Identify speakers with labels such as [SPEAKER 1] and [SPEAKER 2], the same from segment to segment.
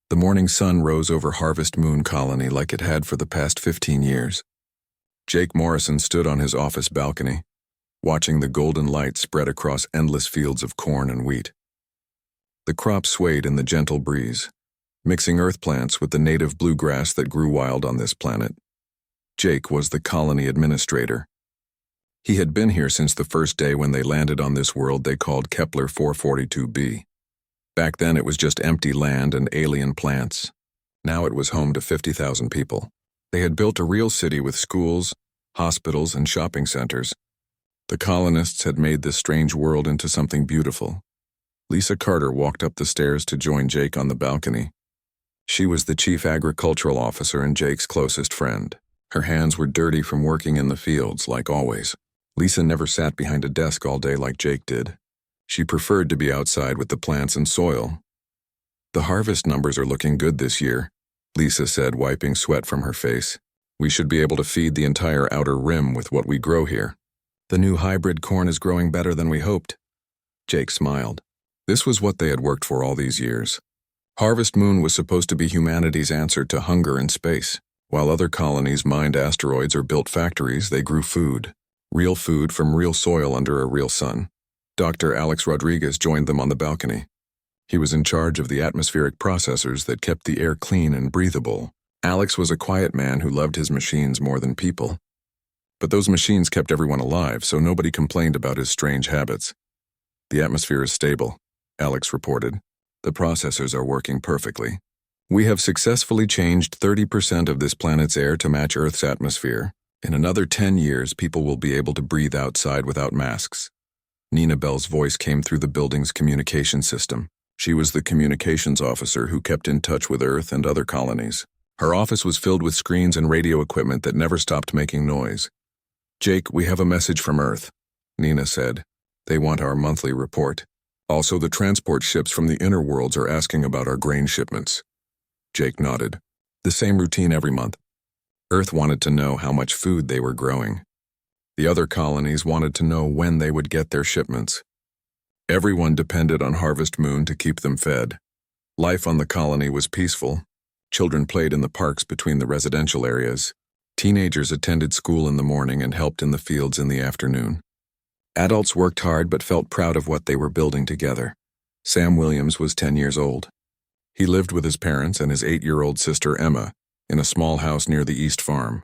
[SPEAKER 1] The morning sun rose over Harvest Moon Colony like it had for the past 15 years. Jake Morrison stood on his office balcony, watching the golden light spread across endless fields of corn and wheat. The crops swayed in the gentle breeze, mixing earth plants with the native bluegrass that grew wild on this planet. Jake was the colony administrator. He had been here since the first day when they landed on this world they called Kepler 442b. Back then it was just empty land and alien plants. Now it was home to 50,000 people. They had built a real city with schools, hospitals, and shopping centers. The colonists had made this strange world into something beautiful. Lisa Carter walked up the stairs to join Jake on the balcony. She was the chief agricultural officer and Jake's closest friend. Her hands were dirty from working in the fields, like always. Lisa never sat behind a desk all day like Jake did. She preferred to be outside with the plants and soil. "The harvest numbers are looking good this year," Lisa said, wiping sweat from her face. "We should be able to feed the entire outer rim with what we grow here." "The new hybrid corn is growing better than we hoped." Jake smiled. This was what they had worked for all these years. Harvest Moon was supposed to be humanity's answer to hunger in space. While other colonies mined asteroids or built factories, they grew food. Real food from real soil under a real sun. Dr. Alex Rodriguez joined them on the balcony. He was in charge of the atmospheric processors that kept the air clean and breathable. Alex was a quiet man who loved his machines more than people. But those machines kept everyone alive, so nobody complained about his strange habits. "The atmosphere is stable," Alex reported. "The processors are working perfectly. We have successfully changed 30% of this planet's air to match Earth's atmosphere. In another 10 years, people will be able to breathe outside without masks." Nina Bell's voice came through the building's communication system. She was the communications officer who kept in touch with Earth and other colonies. Her office was filled with screens and radio equipment that never stopped making noise. "Jake, we have a message from Earth," Nina said. "They want our monthly report. Also, the transport ships from the inner worlds are asking about our grain shipments." Jake nodded. "The same routine every month." Earth wanted to know how much food they were growing. The other colonies wanted to know when they would get their shipments. Everyone depended on Harvest Moon to keep them fed. Life on the colony was peaceful. Children played in the parks between the residential areas. Teenagers attended school in the morning and helped in the fields in the afternoon. Adults worked hard but felt proud of what they were building together. Sam Williams was 10 years old. He lived with his parents and his 8-year-old sister Emma in a small house near the East Farm.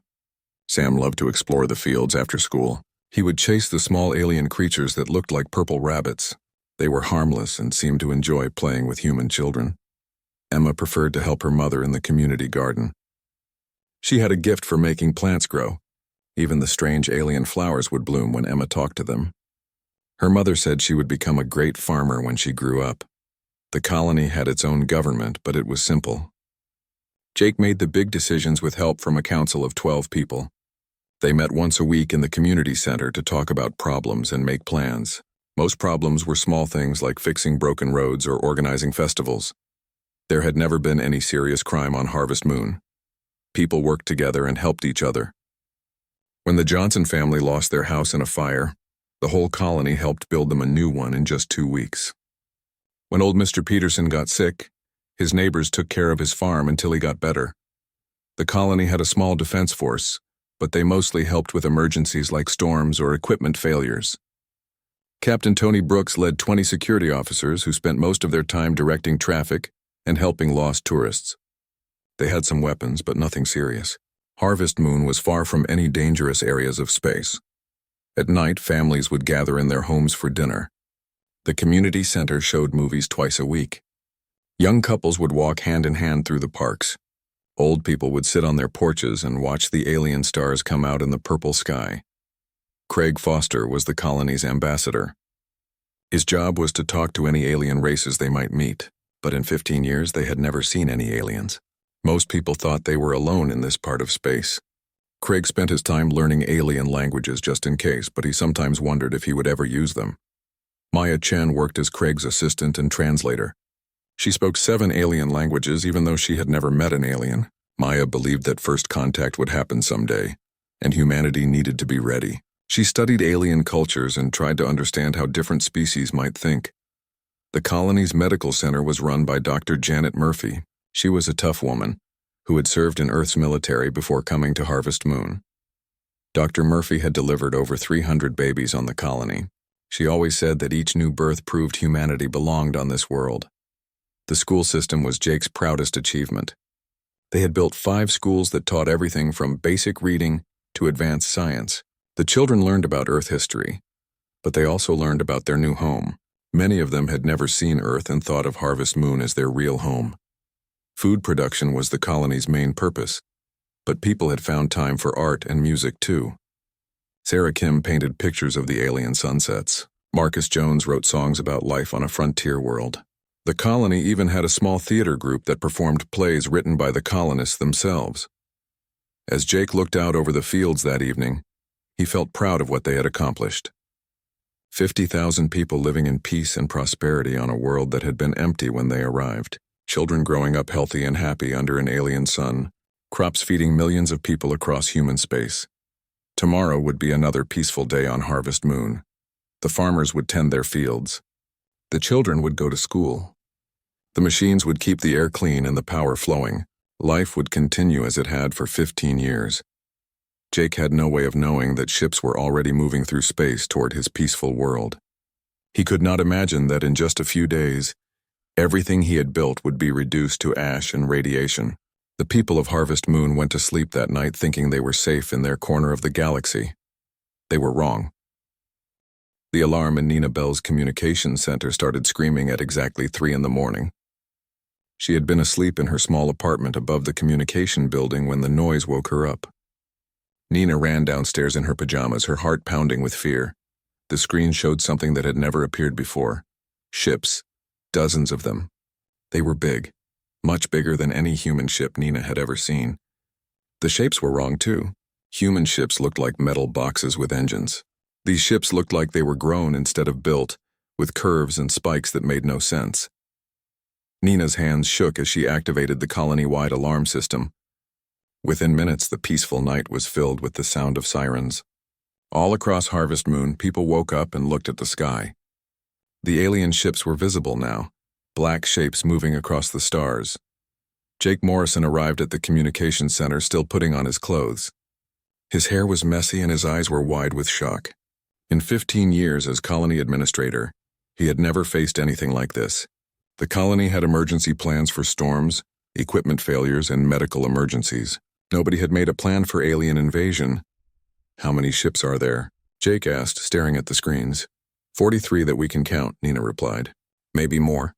[SPEAKER 1] Sam loved to explore the fields after school. He would chase the small alien creatures that looked like purple rabbits. They were harmless and seemed to enjoy playing with human children. Emma preferred to help her mother in the community garden. She had a gift for making plants grow. Even the strange alien flowers would bloom when Emma talked to them. Her mother said she would become a great farmer when she grew up. The colony had its own government, but it was simple. Jake made the big decisions with help from a council of 12 people. They met once a week in the community center to talk about problems and make plans. Most problems were small things like fixing broken roads or organizing festivals. There had never been any serious crime on Harvest Moon. People worked together and helped each other. When the Johnson family lost their house in a fire, the whole colony helped build them a new one in just 2 weeks. When old Mr. Peterson got sick, his neighbors took care of his farm until he got better. The colony had a small defense force, but they mostly helped with emergencies like storms or equipment failures. Captain Tony Brooks led 20 security officers who spent most of their time directing traffic and helping lost tourists. They had some weapons, but nothing serious. Harvest Moon was far from any dangerous areas of space. At night, families would gather in their homes for dinner. The community center showed movies twice a week. Young couples would walk hand in hand through the parks. Old people would sit on their porches and watch the alien stars come out in the purple sky. Craig Foster was the colony's ambassador. His job was to talk to any alien races they might meet, but in 15 years they had never seen any aliens. Most people thought they were alone in this part of space. Craig spent his time learning alien languages just in case, but he sometimes wondered if he would ever use them. Maya Chen worked as Craig's assistant and translator. She spoke 7 alien languages even though she had never met an alien. Maya believed that first contact would happen someday, and humanity needed to be ready. She studied alien cultures and tried to understand how different species might think. The colony's medical center was run by Dr. Janet Murphy. She was a tough woman who had served in Earth's military before coming to Harvest Moon. Dr. Murphy had delivered over 300 babies on the colony. She always said that each new birth proved humanity belonged on this world. The school system was Jake's proudest achievement. They had built 5 schools that taught everything from basic reading to advanced science. The children learned about Earth history, but they also learned about their new home. Many of them had never seen Earth and thought of Harvest Moon as their real home. Food production was the colony's main purpose, but people had found time for art and music too. Sarah Kim painted pictures of the alien sunsets. Marcus Jones wrote songs about life on a frontier world. The colony even had a small theater group that performed plays written by the colonists themselves. As Jake looked out over the fields that evening, he felt proud of what they had accomplished. 50,000 people living in peace and prosperity on a world that had been empty when they arrived. Children growing up healthy and happy under an alien sun. Crops feeding millions of people across human space. Tomorrow would be another peaceful day on Harvest Moon. The farmers would tend their fields. The children would go to school. The machines would keep the air clean and the power flowing. Life would continue as it had for 15 years. Jake had no way of knowing that ships were already moving through space toward his peaceful world. He could not imagine that in just a few days, everything he had built would be reduced to ash and radiation. The people of Harvest Moon went to sleep that night thinking they were safe in their corner of the galaxy. They were wrong. The alarm in Nina Bell's communications center started screaming at exactly 3 in the morning. She had been asleep in her small apartment above the communication building when the noise woke her up. Nina ran downstairs in her pajamas, her heart pounding with fear. The screen showed something that had never appeared before. Ships. Dozens of them. They were big. Much bigger than any human ship Nina had ever seen. The shapes were wrong too. Human ships looked like metal boxes with engines. These ships looked like they were grown instead of built, with curves and spikes that made no sense. Nina's hands shook as she activated the colony-wide alarm system. Within minutes, the peaceful night was filled with the sound of sirens. All across Harvest Moon, people woke up and looked at the sky. The alien ships were visible now, black shapes moving across the stars. Jake Morrison arrived at the communications center still putting on his clothes. His hair was messy and his eyes were wide with shock. In 15 years as colony administrator, he had never faced anything like this. The colony had emergency plans for storms, equipment failures, and medical emergencies. Nobody had made a plan for alien invasion. How many ships are there? Jake asked, staring at the screens. 43 that we can count, Nina replied. Maybe more.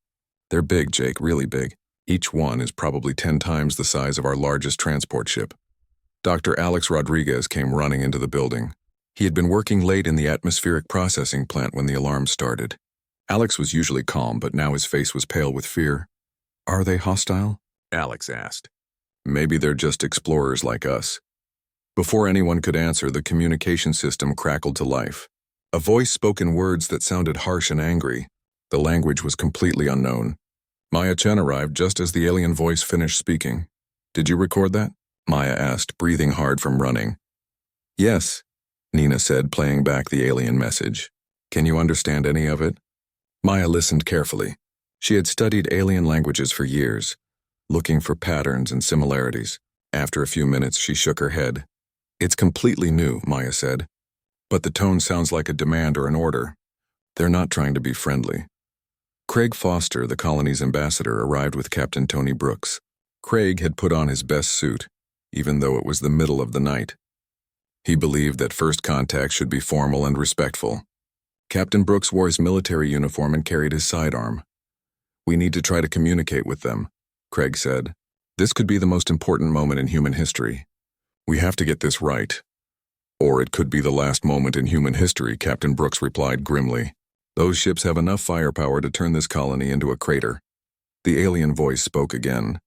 [SPEAKER 1] They're big, Jake, really big. Each one is probably 10 times the size of our largest transport ship. Dr. Alex Rodriguez came running into the building. He had been working late in the atmospheric processing plant when the alarm started. Alex was usually calm, but now his face was pale with fear. Are they hostile? Alex asked. Maybe they're just explorers like us. Before anyone could answer, the communication system crackled to life. A voice spoke in words that sounded harsh and angry. The language was completely unknown. Maya Chen arrived just as the alien voice finished speaking. Did you record that? Maya asked, breathing hard from running. Yes, Nina said, playing back the alien message. Can you understand any of it? Maya listened carefully. She had studied alien languages for years, looking for patterns and similarities. After a few minutes, she shook her head. It's completely new, Maya said. But the tone sounds like a demand or an order. They're not trying to be friendly. Craig Foster, the colony's ambassador, arrived with Captain Tony Brooks. Craig had put on his best suit, even though it was the middle of the night. He believed that first contact should be formal and respectful. Captain Brooks wore his military uniform and carried his sidearm. We need to try to communicate with them, Craig said. This could be the most important moment in human history. We have to get this right. Or it could be the last moment in human history, Captain Brooks replied grimly. Those ships have enough firepower to turn this colony into a crater. The alien voice spoke again.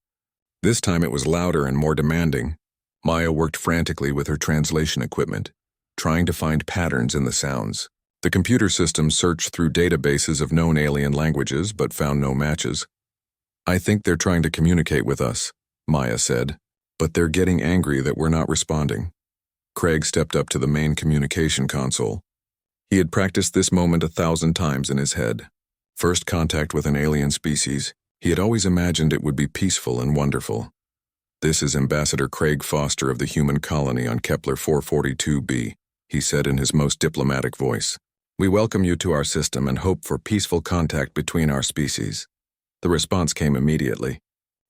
[SPEAKER 1] This time it was louder and more demanding. Maya worked frantically with her translation equipment, trying to find patterns in the sounds. The computer system searched through databases of known alien languages but found no matches. I think they're trying to communicate with us, Maya said, but they're getting angry that we're not responding. Craig stepped up to the main communication console. He had practiced this moment 1,000 times in his head. First contact with an alien species, He had always imagined it would be peaceful and wonderful. "This is Ambassador Craig Foster of the human colony on Kepler 442b, he said in his most diplomatic voice. "We welcome you to our system and hope for peaceful contact between our species." The response came immediately.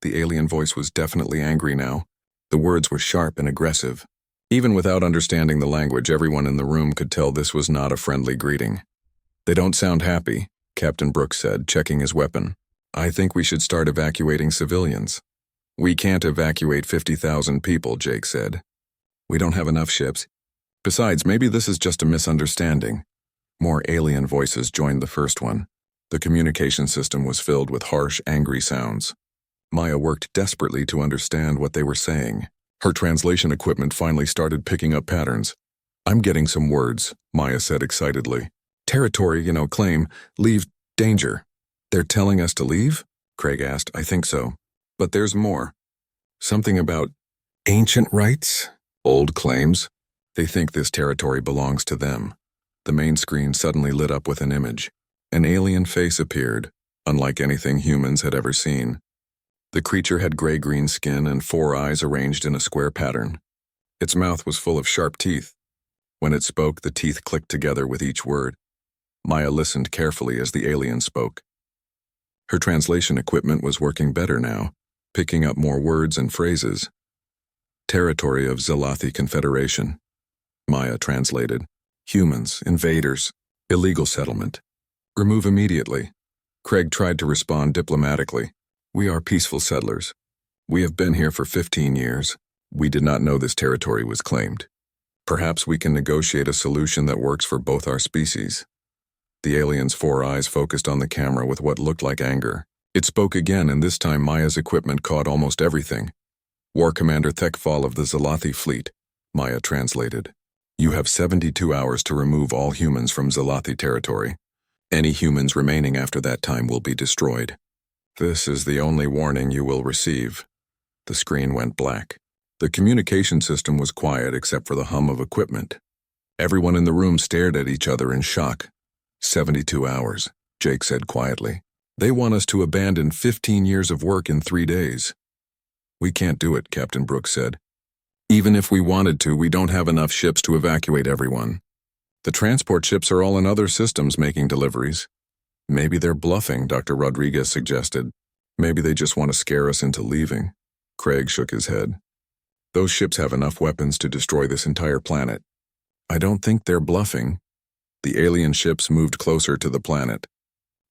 [SPEAKER 1] The alien voice was definitely angry now. The words were sharp and aggressive. Even without understanding the language, everyone in the room could tell this was not a friendly greeting. "They don't sound happy," Captain Brooks said, checking his weapon. "I think we should start evacuating civilians." "We can't evacuate 50,000 people," Jake said. "We don't have enough ships. Besides, maybe this is just a misunderstanding." More alien voices joined the first one. The communication system was filled with harsh, angry sounds. Maya worked desperately to understand what they were saying. Her translation equipment finally started picking up patterns. "I'm getting some words," Maya said excitedly. "Territory, claim, leave, danger." "They're telling us to leave?" Craig asked. "I think so. But there's more. Something about ancient rights? Old claims? They think this territory belongs to them." The main screen suddenly lit up with an image. An alien face appeared, unlike anything humans had ever seen. The creature had gray-green skin and 4 eyes arranged in a square pattern. Its mouth was full of sharp teeth. When it spoke, the teeth clicked together with each word. Maya listened carefully as the alien spoke. Her translation equipment was working better now, picking up more words and phrases. "Territory of Zalathi Confederation." Maya translated. "Humans, invaders, illegal settlement. Remove immediately." Craig tried to respond diplomatically. "We are peaceful settlers. We have been here for 15 years. We did not know this territory was claimed. Perhaps we can negotiate a solution that works for both our species." The alien's 4 eyes focused on the camera with what looked like anger. It spoke again, and this time Maya's equipment caught almost everything. "War Commander Thekfal of the Zalathi Fleet," Maya translated. "You have 72 hours to remove all humans from Zalathi territory. Any humans remaining after that time will be destroyed. This is the only warning you will receive." The screen went black. The communication system was quiet except for the hum of equipment. Everyone in the room stared at each other in shock. 72 hours, Jake said quietly. "They want us to abandon 15 years of work in 3 days." "We can't do it," Captain Brooks said. "Even if we wanted to, we don't have enough ships to evacuate everyone. The transport ships are all in other systems making deliveries." "Maybe they're bluffing," Dr. Rodriguez suggested. "Maybe they just want to scare us into leaving." Craig shook his head. "Those ships have enough weapons to destroy this entire planet." "I don't think they're bluffing." The alien ships moved closer to the planet.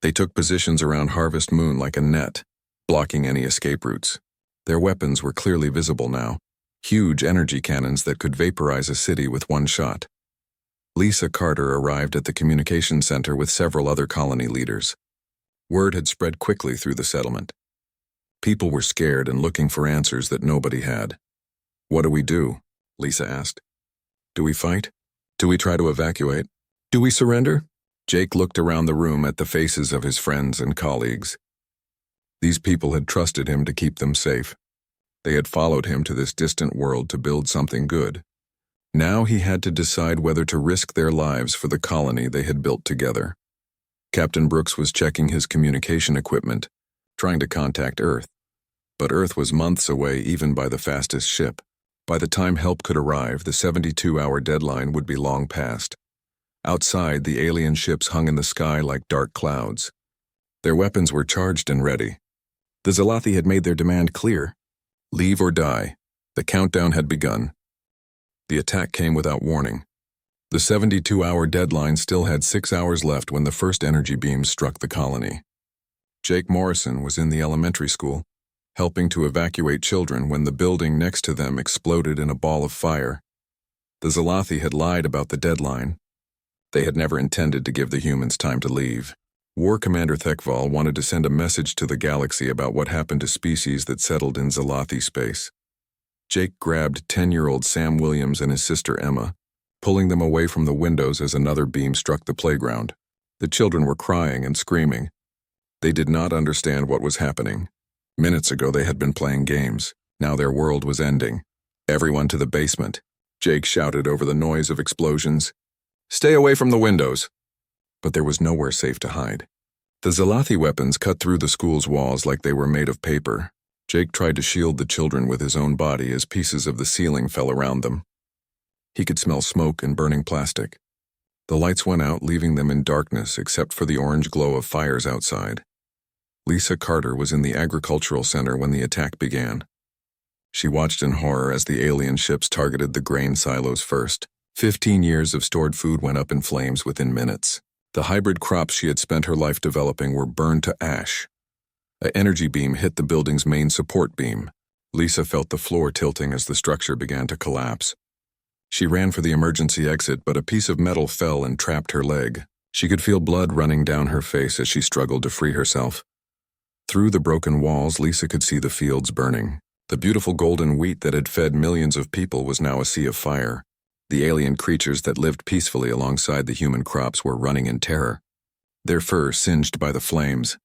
[SPEAKER 1] They took positions around Harvest Moon like a net, blocking any escape routes. Their weapons were clearly visible now, huge energy cannons that could vaporize a city with one shot. Lisa Carter arrived at the communication center with several other colony leaders. Word had spread quickly through the settlement. People were scared and looking for answers that nobody had. "What do we do?" Lisa asked. "Do we fight? Do we try to evacuate? Do we surrender?" Jake looked around the room at the faces of his friends and colleagues. These people had trusted him to keep them safe. They had followed him to this distant world to build something good. Now he had to decide whether to risk their lives for the colony they had built together. Captain Brooks was checking his communication equipment, trying to contact Earth. But Earth was months away even by the fastest ship. By the time help could arrive, the 72-hour deadline would be long past. Outside, the alien ships hung in the sky like dark clouds. Their weapons were charged and ready. The Zalathi had made their demand clear. Leave or die. The countdown had begun. The attack came without warning. The 72-hour deadline still had 6 hours left when the first energy beams struck the colony. Jake Morrison was in the elementary school, helping to evacuate children when the building next to them exploded in a ball of fire. The Zalathi had lied about the deadline. They had never intended to give the humans time to leave. War Commander Thekfal wanted to send a message to the galaxy about what happened to species that settled in Zalathi space. Jake grabbed 10-year-old Sam Williams and his sister Emma, pulling them away from the windows as another beam struck the playground. The children were crying and screaming. They did not understand what was happening. Minutes ago they had been playing games. Now their world was ending. "Everyone to the basement," Jake shouted over the noise of explosions. "Stay away from the windows." But there was nowhere safe to hide. The Zalathi weapons cut through the school's walls like they were made of paper. Jake tried to shield the children with his own body as pieces of the ceiling fell around them. He could smell smoke and burning plastic. The lights went out, leaving them in darkness except for the orange glow of fires outside. Lisa Carter was in the agricultural center when the attack began. She watched in horror as the alien ships targeted the grain silos first. 15 years of stored food went up in flames within minutes. The hybrid crops she had spent her life developing were burned to ash. An energy beam hit the building's main support beam. Lisa felt the floor tilting as the structure began to collapse. She ran for the emergency exit, but a piece of metal fell and trapped her leg. She could feel blood running down her face as she struggled to free herself. Through the broken walls, Lisa could see the fields burning. The beautiful golden wheat that had fed millions of people was now a sea of fire. The alien creatures that lived peacefully alongside the human crops were running in terror, their fur singed by the flames.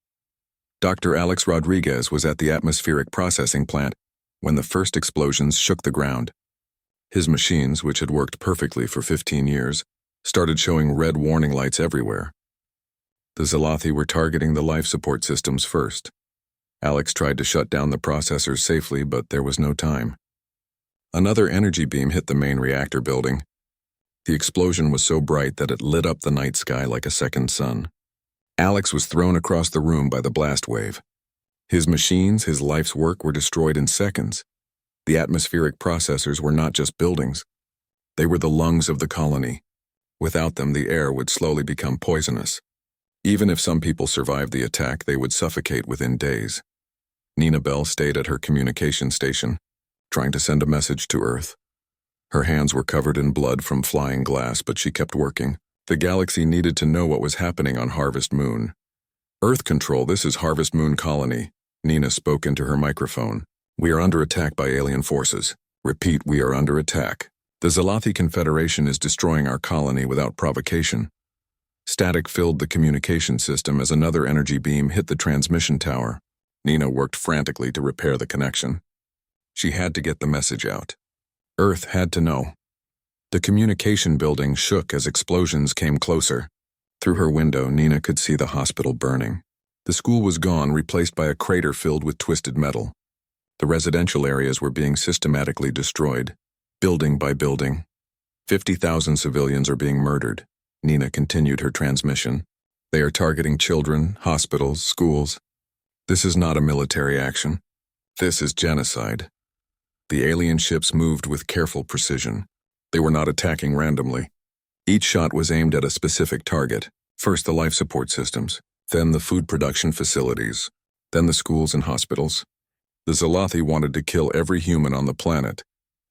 [SPEAKER 1] Dr. Alex Rodriguez was at the atmospheric processing plant when the first explosions shook the ground. His machines, which had worked perfectly for 15 years, started showing red warning lights everywhere. The Zalathi were targeting the life support systems first. Alex tried to shut down the processors safely, but there was no time. Another energy beam hit the main reactor building. The explosion was so bright that it lit up the night sky like a second sun. Alex was thrown across the room by the blast wave. His machines, his life's work, were destroyed in seconds. The atmospheric processors were not just buildings. They were the lungs of the colony. Without them, the air would slowly become poisonous. Even if some people survived the attack, they would suffocate within days. Nina Bell stayed at her communication station, trying to send a message to Earth. Her hands were covered in blood from flying glass, but she kept working. The galaxy needed to know what was happening on Harvest Moon. Earth Control, this is Harvest Moon Colony. Nina spoke into her microphone. We are under attack by alien forces. Repeat, we are under attack. The Zalathi Confederation is destroying our colony without provocation. Static filled the communication system as another energy beam hit the transmission tower. Nina worked frantically to repair the connection. She had to get the message out. Earth had to know. The communication building shook as explosions came closer. Through her window, Nina could see the hospital burning. The school was gone, replaced by a crater filled with twisted metal. The residential areas were being systematically destroyed, building by building. 50,000 civilians are being murdered. Nina continued her transmission. They are targeting children, hospitals, schools. This is not a military action. This is genocide. The alien ships moved with careful precision. They were not attacking randomly. Each shot was aimed at a specific target. First the life support systems, then the food production facilities, then the schools and hospitals. The Zalathi wanted to kill every human on the planet,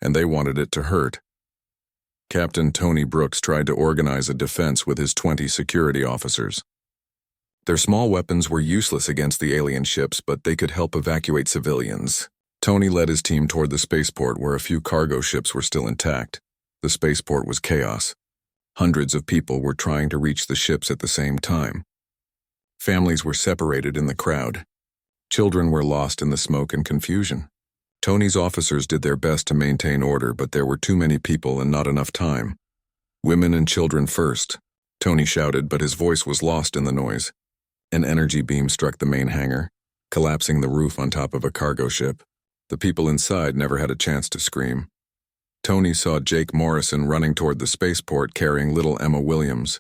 [SPEAKER 1] and they wanted it to hurt. Captain Tony Brooks tried to organize a defense with his 20 security officers. Their small weapons were useless against the alien ships, but they could help evacuate civilians. Tony led his team toward the spaceport where a few cargo ships were still intact. The spaceport was chaos. Hundreds of people were trying to reach the ships at the same time. Families were separated in the crowd. Children were lost in the smoke and confusion. Tony's officers did their best to maintain order, but there were too many people and not enough time. Women and children first, Tony shouted, but his voice was lost in the noise. An energy beam struck the main hangar, collapsing the roof on top of a cargo ship. The people inside never had a chance to scream. Tony saw Jake Morrison running toward the spaceport carrying little Emma Williams.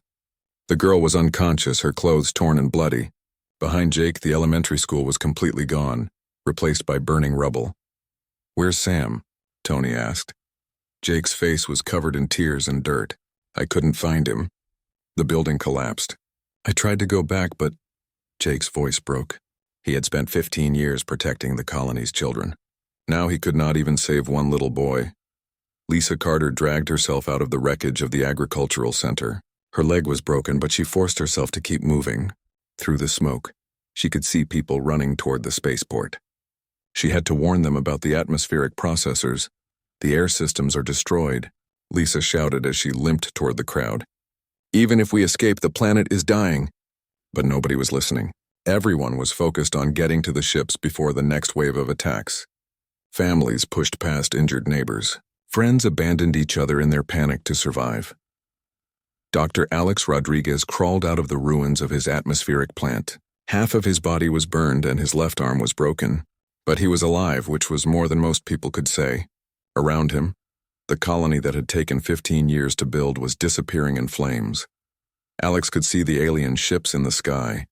[SPEAKER 1] The girl was unconscious, her clothes torn and bloody. Behind Jake, the elementary school was completely gone, replaced by burning rubble. "Where's Sam?" Tony asked. Jake's face was covered in tears and dirt. "I couldn't find him." The building collapsed. "I tried to go back, but..." Jake's voice broke. He had spent 15 years protecting the colony's children. Now he could not even save one little boy. Lisa Carter dragged herself out of the wreckage of the agricultural center. Her leg was broken, but she forced herself to keep moving. Through the smoke, she could see people running toward the spaceport. She had to warn them about the atmospheric processors. "The air systems are destroyed," Lisa shouted as she limped toward the crowd. "Even if we escape, the planet is dying." But nobody was listening. Everyone was focused on getting to the ships before the next wave of attacks. Families pushed past injured neighbors. Friends abandoned each other in their panic to survive. Dr. Alex Rodriguez crawled out of the ruins of his atmospheric plant. Half of his body was burned and his left arm was broken, but he was alive, which was more than most people could say. Around him, the colony that had taken 15 years to build was disappearing in flames. Alex could see the alien ships in the sky,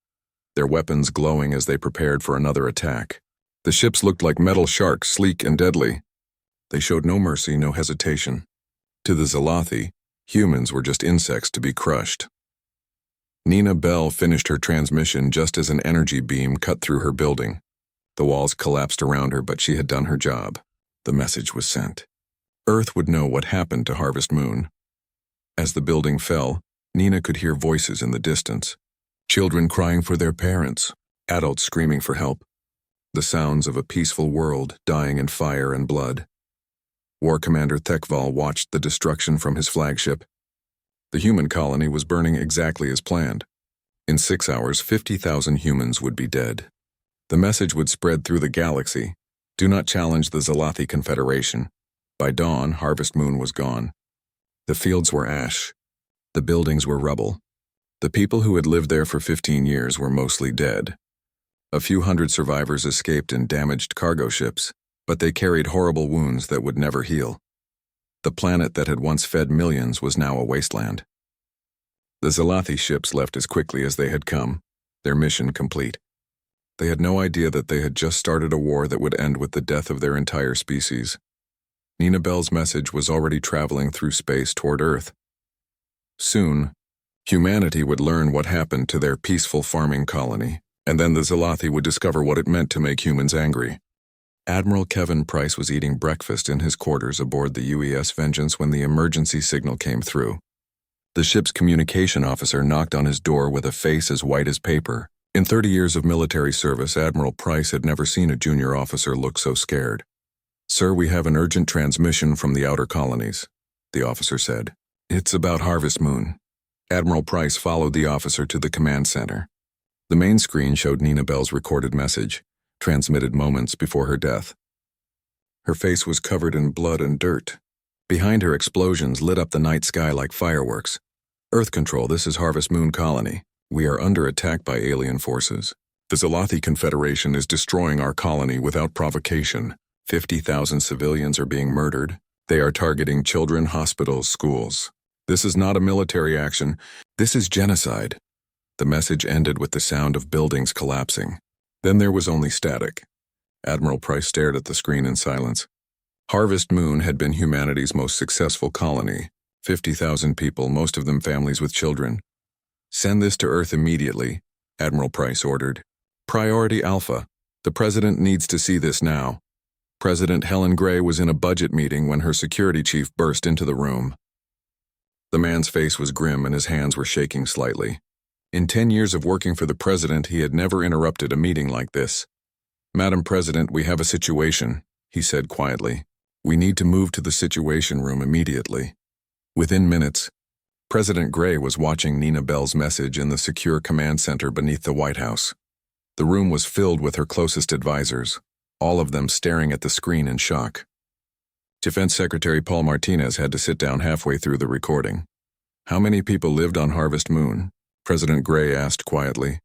[SPEAKER 1] their weapons glowing as they prepared for another attack. The ships looked like metal sharks, sleek and deadly. They showed no mercy, no hesitation. To the Zalathi, humans were just insects to be crushed. Nina Bell finished her transmission just as an energy beam cut through her building. The walls collapsed around her, but she had done her job. The message was sent. Earth would know what happened to Harvest Moon. As the building fell, Nina could hear voices in the distance. Children crying for their parents, adults screaming for help. The sounds of a peaceful world dying in fire and blood. War Commander Thekval watched the destruction from his flagship. The human colony was burning exactly as planned. In 6 hours, 50,000 humans would be dead. The message would spread through the galaxy. Do not challenge the Zalathi Confederation. By dawn, Harvest Moon was gone. The fields were ash. The buildings were rubble. The people who had lived there for 15 years were mostly dead. A few hundred survivors escaped in damaged cargo ships, but they carried horrible wounds that would never heal. The planet that had once fed millions was now a wasteland. The Zalathi ships left as quickly as they had come, their mission complete. They had no idea that they had just started a war that would end with the death of their entire species. Nina Bell's message was already traveling through space toward Earth. Soon, humanity would learn what happened to their peaceful farming colony, and then the Zalathi would discover what it meant to make humans angry. Admiral Kevin Price was eating breakfast in his quarters aboard the UES Vengeance when the emergency signal came through. The ship's communication officer knocked on his door with a face as white as paper. In 30 years of military service, Admiral Price had never seen a junior officer look so scared. "Sir, we have an urgent transmission from the outer colonies," the officer said. "It's about Harvest Moon." Admiral Price followed the officer to the command center. The main screen showed Nina Bell's recorded message, transmitted moments before her death. Her face was covered in blood and dirt. Behind her, explosions lit up the night sky like fireworks. "Earth Control, this is Harvest Moon Colony. We are under attack by alien forces. The Zalathi Confederation is destroying our colony without provocation. 50,000 civilians are being murdered. They are targeting children, hospitals, schools. This is not a military action. This is genocide." The message ended with the sound of buildings collapsing. Then there was only static. Admiral Price stared at the screen in silence. Harvest Moon had been humanity's most successful colony. 50,000 people, most of them families with children. "Send this to Earth immediately," Admiral Price ordered. "Priority Alpha. The President needs to see this now." President Helen Gray was in a budget meeting when her security chief burst into the room. The man's face was grim and his hands were shaking slightly. In 10 years of working for the President, he had never interrupted a meeting like this. "Madam President, we have a situation," he said quietly. "We need to move to the Situation Room immediately." Within minutes, President Gray was watching Nina Bell's message in the secure command center beneath the White House. The room was filled with her closest advisors, all of them staring at the screen in shock. Defense Secretary Paul Martinez had to sit down halfway through the recording. "How many people lived on Harvest Moon?" President Gray asked quietly.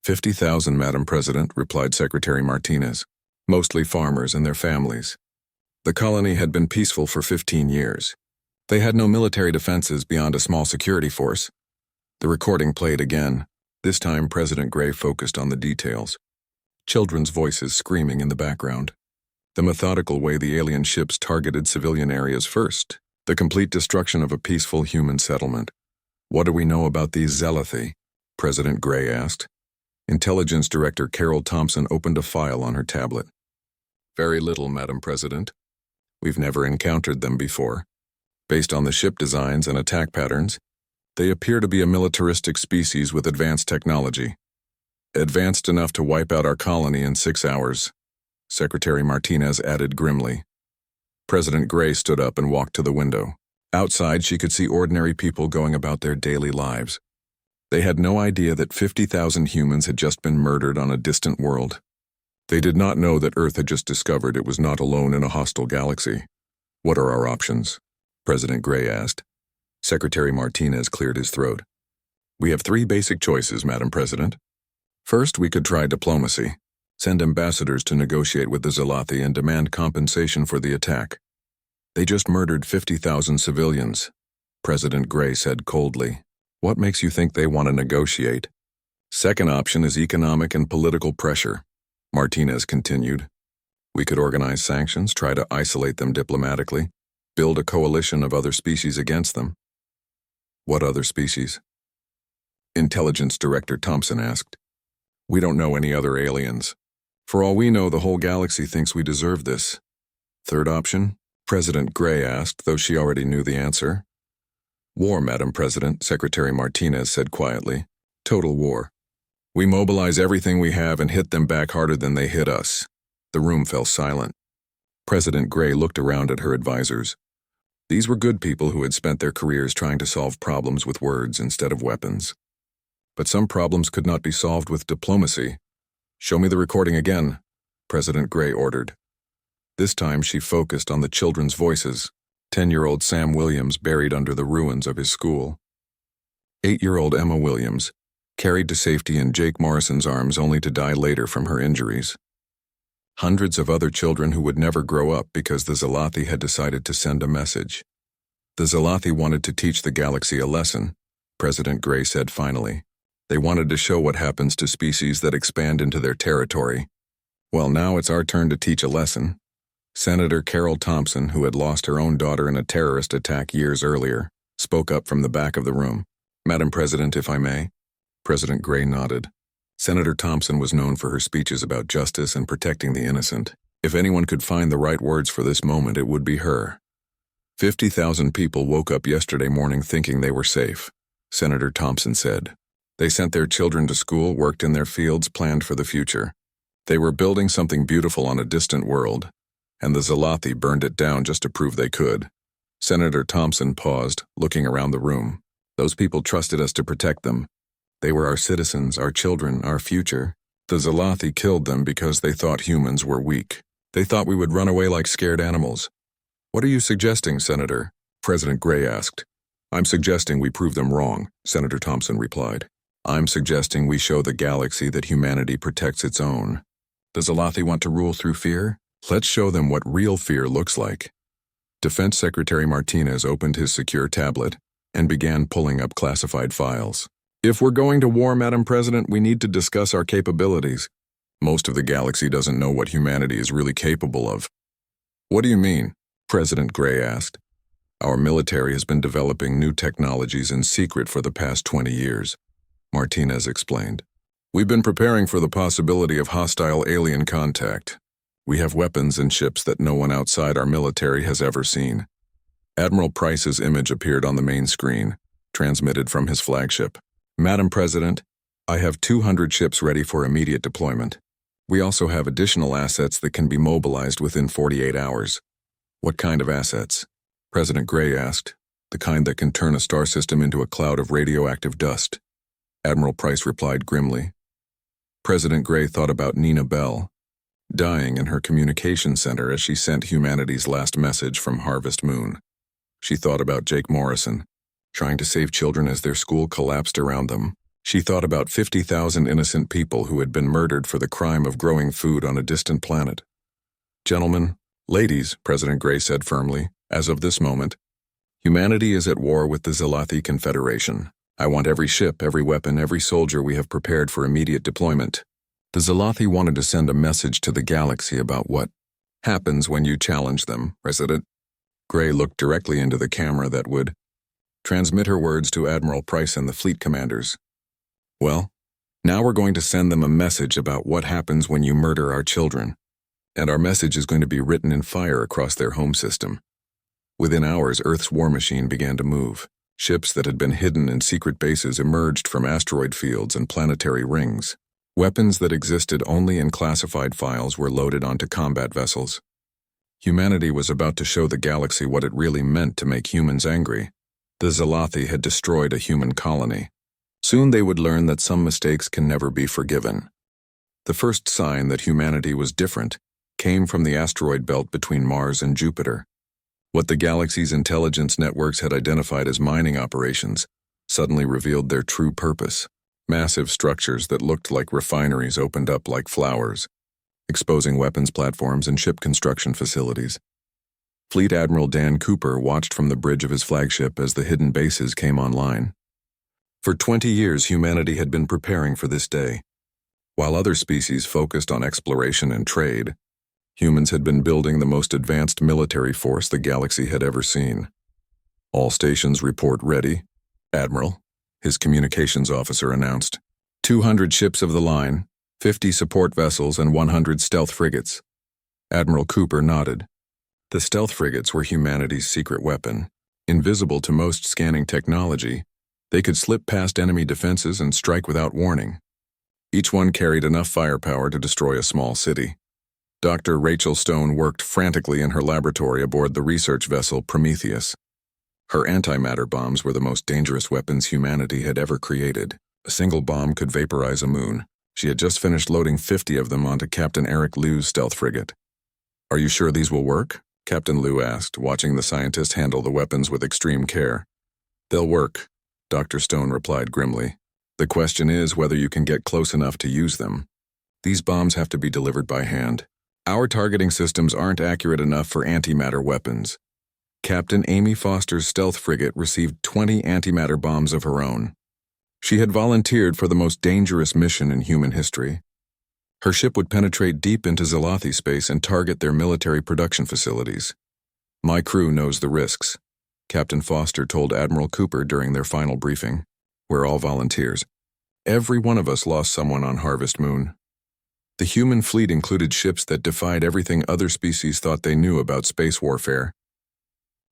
[SPEAKER 1] 50,000, Madam President," replied Secretary Martinez. "Mostly farmers and their families. The colony had been peaceful for 15 years. They had no military defenses beyond a small security force." The recording played again. This time, President Gray focused on the details. Children's voices screaming in the background. The methodical way the alien ships targeted civilian areas first. The complete destruction of a peaceful human settlement. "What do we know about these Zalathi?" President Gray asked. Intelligence Director Carol Thompson opened a file on her tablet. "Very little, Madam President. We've never encountered them before. Based on the ship designs and attack patterns, they appear to be a militaristic species with advanced technology. Advanced enough to wipe out our colony in 6 hours," Secretary Martinez added grimly. President Gray stood up and walked to the window. Outside, she could see ordinary people going about their daily lives. They had no idea that 50,000 humans had just been murdered on a distant world. They did not know that Earth had just discovered it was not alone in a hostile galaxy. "What are our options?" President Gray asked. Secretary Martinez cleared his throat. "We have 3 basic choices, Madam President. First, we could try diplomacy. Send ambassadors to negotiate with the Zalathi and demand compensation for the attack. They just murdered 50,000 civilians, President Gray said coldly. What makes you think they want to negotiate? Second option is economic and political pressure, Martinez continued. We could organize sanctions, try to isolate them diplomatically, build a coalition of other species against them. What other species? Intelligence Director Thompson asked. We don't know any other aliens. For all we know, the whole galaxy thinks we deserve this. Third option? President Gray asked, though she already knew the answer. War, Madam President, Secretary Martinez said quietly. Total war. We mobilize everything we have and hit them back harder than they hit us. The room fell silent. President Gray looked around at her advisors. These were good people who had spent their careers trying to solve problems with words instead of weapons. But some problems could not be solved with diplomacy. Show me the recording again, President Gray ordered. This time she focused on the children's voices. 10-year-old Sam Williams buried under the ruins of his school. 8-year-old Emma Williams, carried to safety in Jake Morrison's arms only to die later from her injuries. Hundreds of other children who would never grow up because the Zalathi had decided to send a message. The Zalathi wanted to teach the galaxy a lesson, President Gray said finally. They wanted to show what happens to species that expand into their territory. Well, now it's our turn to teach a lesson. Senator Carol Thompson, who had lost her own daughter in a terrorist attack years earlier, spoke up from the back of the room. Madam President, if I may. President Gray nodded. Senator Thompson was known for her speeches about justice and protecting the innocent. If anyone could find the right words for this moment, it would be her. 50,000 people woke up yesterday morning thinking they were safe, Senator Thompson said. They sent their children to school, worked in their fields, planned for the future. They were building something beautiful on a distant world, and the Zalathi burned it down just to prove they could. Senator Thompson paused, looking around the room. Those people trusted us to protect them. They were our citizens, our children, our future. The Zalathi killed them because they thought humans were weak. They thought we would run away like scared animals. What are you suggesting, Senator? President Gray asked. I'm suggesting we prove them wrong, Senator Thompson replied. I'm suggesting we show the galaxy that humanity protects its own. The Zalathi want to rule through fear? Let's show them what real fear looks like. Defense Secretary Martinez opened his secure tablet and began pulling up classified files. If we're going to war, Madam President, we need to discuss our capabilities. Most of the galaxy doesn't know what humanity is really capable of. What do you mean? President Gray asked. Our military has been developing new technologies in secret for the past 20 years, Martinez explained. We've been preparing for the possibility of hostile alien contact. We have weapons and ships that no one outside our military has ever seen. Admiral Price's image appeared on the main screen, transmitted from his flagship. Madam President, I have 200 ships ready for immediate deployment. We also have additional assets that can be mobilized within 48 hours. What kind of assets? President Gray asked. The kind that can turn a star system into a cloud of radioactive dust. Admiral Price replied grimly. President Gray thought about Nina Bell, dying in her communication center as she sent humanity's last message from Harvest Moon. She thought about Jake Morrison, trying to save children as their school collapsed around them. She thought about 50,000 innocent people who had been murdered for the crime of growing food on a distant planet. Gentlemen, ladies, President Gray said firmly, as of this moment, humanity is at war with the Zalathi Confederation. I want every ship, every weapon, every soldier we have prepared for immediate deployment. The Zalathi wanted to send a message to the galaxy about what happens when you challenge them, President. Gray looked directly into the camera that would transmit her words to Admiral Price and the fleet commanders. Well, now we're going to send them a message about what happens when you murder our children. And our message is going to be written in fire across their home system. Within hours, Earth's war machine began to move. Ships that had been hidden in secret bases emerged from asteroid fields and planetary rings. Weapons that existed only in classified files were loaded onto combat vessels. Humanity was about to show the galaxy what it really meant to make humans angry. The Zalathi had destroyed a human colony. Soon they would learn that some mistakes can never be forgiven. The first sign that humanity was different came from the asteroid belt between Mars and Jupiter. What the galaxy's intelligence networks had identified as mining operations suddenly revealed their true purpose. Massive structures that looked like refineries opened up like flowers, exposing weapons platforms and ship construction facilities. Fleet Admiral Dan Cooper watched from the bridge of his flagship as the hidden bases came online. For 20 years, humanity had been preparing for this day. While other species focused on exploration and trade, humans had been building the most advanced military force the galaxy had ever seen. All stations report ready, Admiral, his communications officer announced. 200 ships of the line, 50 support vessels, and 100 stealth frigates. Admiral Cooper nodded. The stealth frigates were humanity's secret weapon. Invisible to most scanning technology, they could slip past enemy defenses and strike without warning. Each one carried enough firepower to destroy a small city. Dr. Rachel Stone worked frantically in her laboratory aboard the research vessel Prometheus. Her antimatter bombs were the most dangerous weapons humanity had ever created. A single bomb could vaporize a moon. She had just finished loading 50 of them onto Captain Eric Liu's stealth frigate. "Are you sure these will work?" Captain Liu asked, watching the scientist handle the weapons with extreme care. "They'll work," Dr. Stone replied grimly. "The question is whether you can get close enough to use them. These bombs have to be delivered by hand. Our targeting systems aren't accurate enough for antimatter weapons." Captain Amy Foster's stealth frigate received 20 antimatter bombs of her own. She had volunteered for the most dangerous mission in human history. Her ship would penetrate deep into Zalathi space and target their military production facilities. "My crew knows the risks," Captain Foster told Admiral Cooper during their final briefing. "We're all volunteers. Every one of us lost someone on Harvest Moon." The human fleet included ships that defied everything other species thought they knew about space warfare.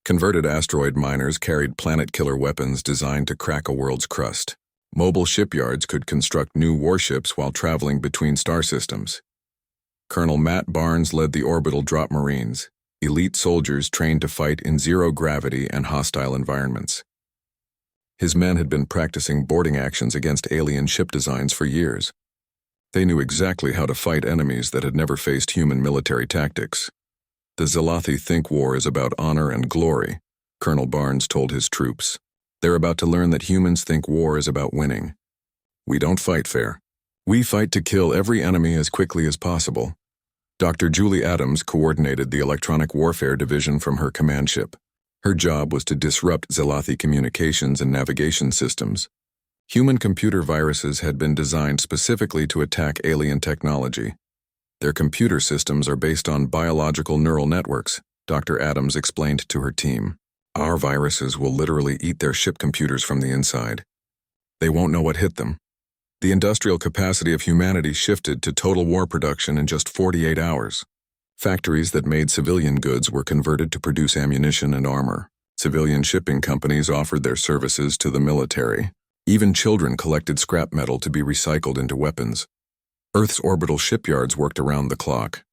[SPEAKER 1] Converted asteroid miners carried planet-killer weapons designed to crack a world's crust. Mobile shipyards could construct new warships while traveling between star systems. Colonel Matt Barnes led the orbital drop marines, elite soldiers trained to fight in zero-gravity and hostile environments. His men had been practicing boarding actions against alien ship designs for years. They knew exactly how to fight enemies that had never faced human military tactics. "The Zalathi think war is about honor and glory," Colonel Barnes told his troops. "They're about to learn that humans think war is about winning. We don't fight fair. We fight to kill every enemy as quickly as possible." Dr. Julie Adams coordinated the electronic warfare division from her command ship. Her job was to disrupt Zalathi communications and navigation systems. Human computer viruses had been designed specifically to attack alien technology. Their computer systems are based on biological neural networks, Dr. Adams explained to her team. "Our viruses will literally eat their ship computers from the inside. They won't know what hit them." The industrial capacity of humanity shifted to total war production in just 48 hours. Factories that made civilian goods were converted to produce ammunition and armor. Civilian shipping companies offered their services to the military. Even children collected scrap metal to be recycled into weapons. Earth's orbital shipyards worked around the clock.